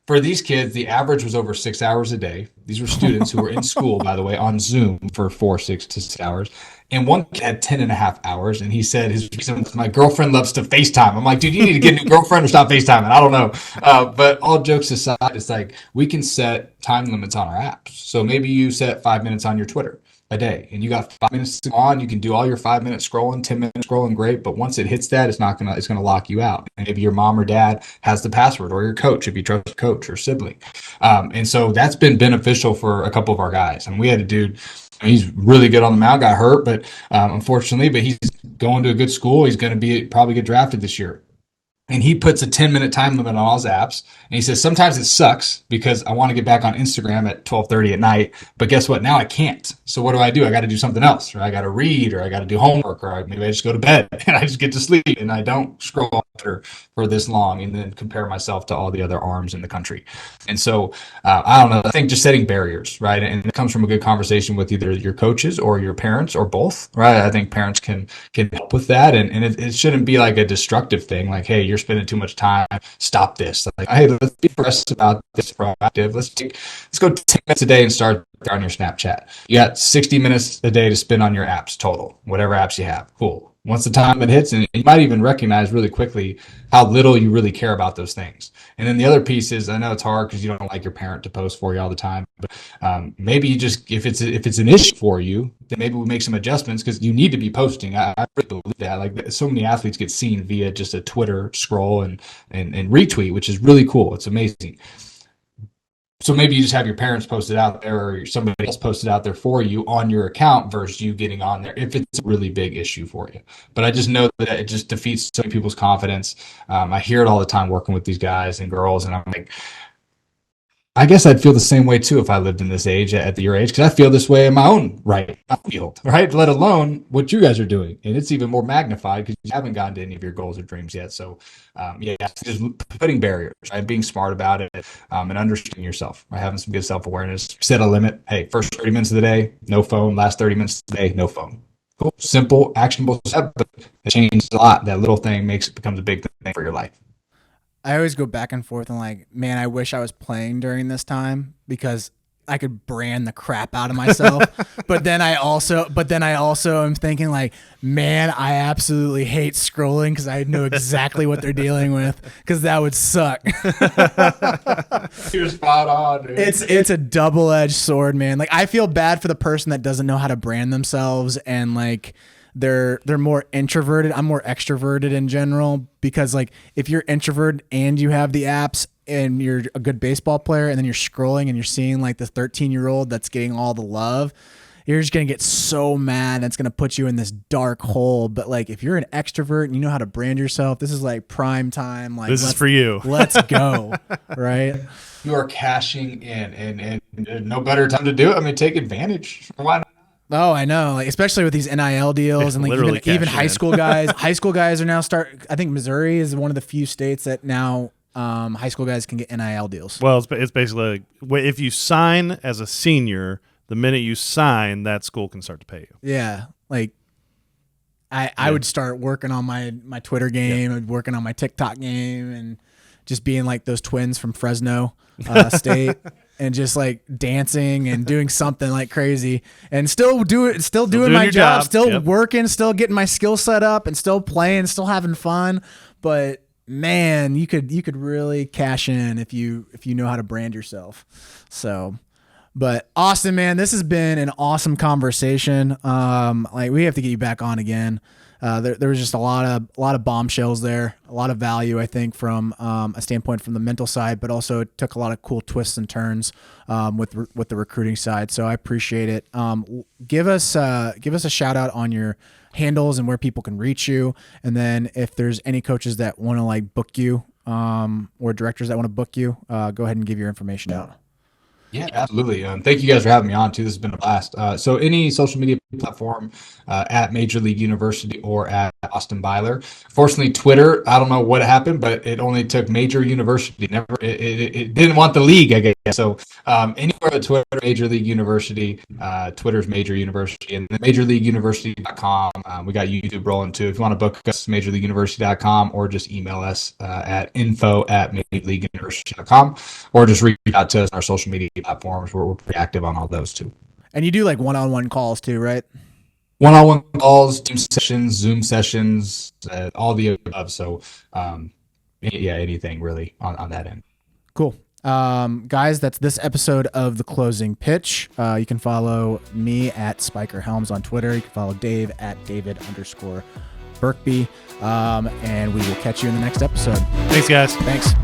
[SPEAKER 2] For these kids, the average was over 6 hours a day. These were students who were in school, by the way, on Zoom for 6 to 6 hours. And one kid had 10 and a half hours. And he said his reason was, my girlfriend loves to FaceTime. I'm like, dude, you need to get a new girlfriend or stop FaceTiming. I don't know. But all jokes aside, it's like we can set time limits on our apps. So maybe you set 5 minutes on your Twitter a day, and you got 5 minutes to go on. You can do all your 5 minutes scrolling, 10 minutes scrolling, great. But once it hits that, it's gonna lock you out. And maybe your mom or dad has the password, or your coach, if you trust a coach or sibling. And so that's been beneficial for a couple of our guys. And we had a dude, he's really good on the mound, got hurt, but unfortunately, but he's going to a good school. He's going to probably get drafted this year. And he puts a 10-minute time limit on all his apps. And he says, sometimes it sucks because I want to get back on Instagram at 12:30 at night. But guess what? Now I can't. So what do? I got to do something else, or I got to read, or I got to do homework, or maybe I just go to bed and I just get to sleep and I don't scroll for this long and then compare myself to all the other arms in the country. And so I don't know. I think just setting barriers, right? And it comes from a good conversation with either your coaches or your parents or both, right? I think parents can help with that. And it shouldn't be like a destructive thing. Like, hey, you're spending too much time. Stop this. Like, hey, let's be progressive about this, proactive. Let's go 10 minutes a day and start on your Snapchat. You got 60 minutes a day to spend on your apps total, whatever apps you have. Cool. Once the time it hits, and you might even recognize really quickly how little you really care about those things. And then the other piece is, I know it's hard because you don't like your parent to post for you all the time, but maybe you just, if it's an issue for you, then maybe we make some adjustments because you need to be posting. I really believe that. Like, so many athletes get seen via just a Twitter scroll and retweet, which is really cool. It's amazing. So maybe you just have your parents post it out there, or somebody else post it out there for you on your account versus you getting on there if it's a really big issue for you. But I just know that it just defeats so many people's confidence. I hear it all the time working with these guys and girls, and I'm like, I guess I'd feel the same way too if I lived in this age at your age, because I feel this way in my own field, right? Let alone what you guys are doing, and it's even more magnified because you haven't gotten to any of your goals or dreams yet. So, yeah, just putting barriers, right? Being smart about it, and understanding yourself, right? Having some good self awareness. Set a limit. Hey, first 30 minutes of the day, no phone. Last 30 minutes of the day, no phone. Cool, simple, actionable step, but it changes a lot. That little thing becomes a big thing for your life.
[SPEAKER 3] I always go back and forth and like, man, I wish I was playing during this time because I could brand the crap out of myself. but then I also am thinking like, man, I absolutely hate scrolling because I know exactly what they're dealing with because that would suck.
[SPEAKER 2] You're spot on, dude.
[SPEAKER 3] It's a double-edged sword, man. Like I feel bad for the person that doesn't know how to brand themselves and like they're more introverted. I'm more extroverted in general because like if you're introverted and you have the apps and you're a good baseball player and then you're scrolling and you're seeing like the 13-year-old that's getting all the love, you're just going to get so mad and it's going to put you in this dark hole. But like if you're an extrovert and you know how to brand yourself, this is like prime time. Like
[SPEAKER 4] this is for you.
[SPEAKER 3] Let's go. Right.
[SPEAKER 2] You are cashing in and no better time to do it. I mean, take advantage. Why not?
[SPEAKER 3] Oh, I know. Like, especially with these NIL deals and like even high school guys. High school guys are now I think Missouri is one of the few states that now high school guys can get NIL deals.
[SPEAKER 4] Well, it's basically like, if you sign as a senior, the minute you sign, that school can start to pay you.
[SPEAKER 3] Yeah, like I would start working on my Twitter game and working on my TikTok game and just being like those twins from Fresno State. And just like dancing and doing something like crazy and still doing my job, still working, still getting my skill set up and still playing, still having fun. But man, you could really cash in if you know how to brand yourself. So, but Austin, man, this has been an awesome conversation. Like we have to get you back on again. There was just a lot of bombshells there, a lot of value, I think, from a standpoint from the mental side, but also it took a lot of cool twists and turns with the recruiting side. So I appreciate it. Give us a shout out on your handles and where people can reach you, and then if there's any coaches that want to like book you or directors that want to book you, go ahead and give your information out.
[SPEAKER 2] Yeah, absolutely. Thank you guys for having me on too. This has been a blast. So any social media platform at Major League University or at Austin Byler. Fortunately, Twitter, I don't know what happened, but it only took Major University. It didn't want the league, I guess. So anywhere at Twitter, Major League University, Twitter's Major University, and then MajorLeagueUniversity.com. We got YouTube rolling too. If you want to book us, MajorLeagueUniversity.com, or just email us at info@MajorLeagueUniversity.com, or just reach out to us on our social media platforms. We're pretty active on all those too.
[SPEAKER 3] And you do like one-on-one calls too, right?
[SPEAKER 2] One-on-one calls, team sessions, Zoom sessions, all the above. So, yeah, anything really on that end.
[SPEAKER 3] Cool. Guys, that's this episode of The Closing Pitch. You can follow me at Spiker Helms on Twitter. You can follow Dave at David_Berkby. And we will catch you in the next episode.
[SPEAKER 4] Thanks, guys.
[SPEAKER 3] Thanks.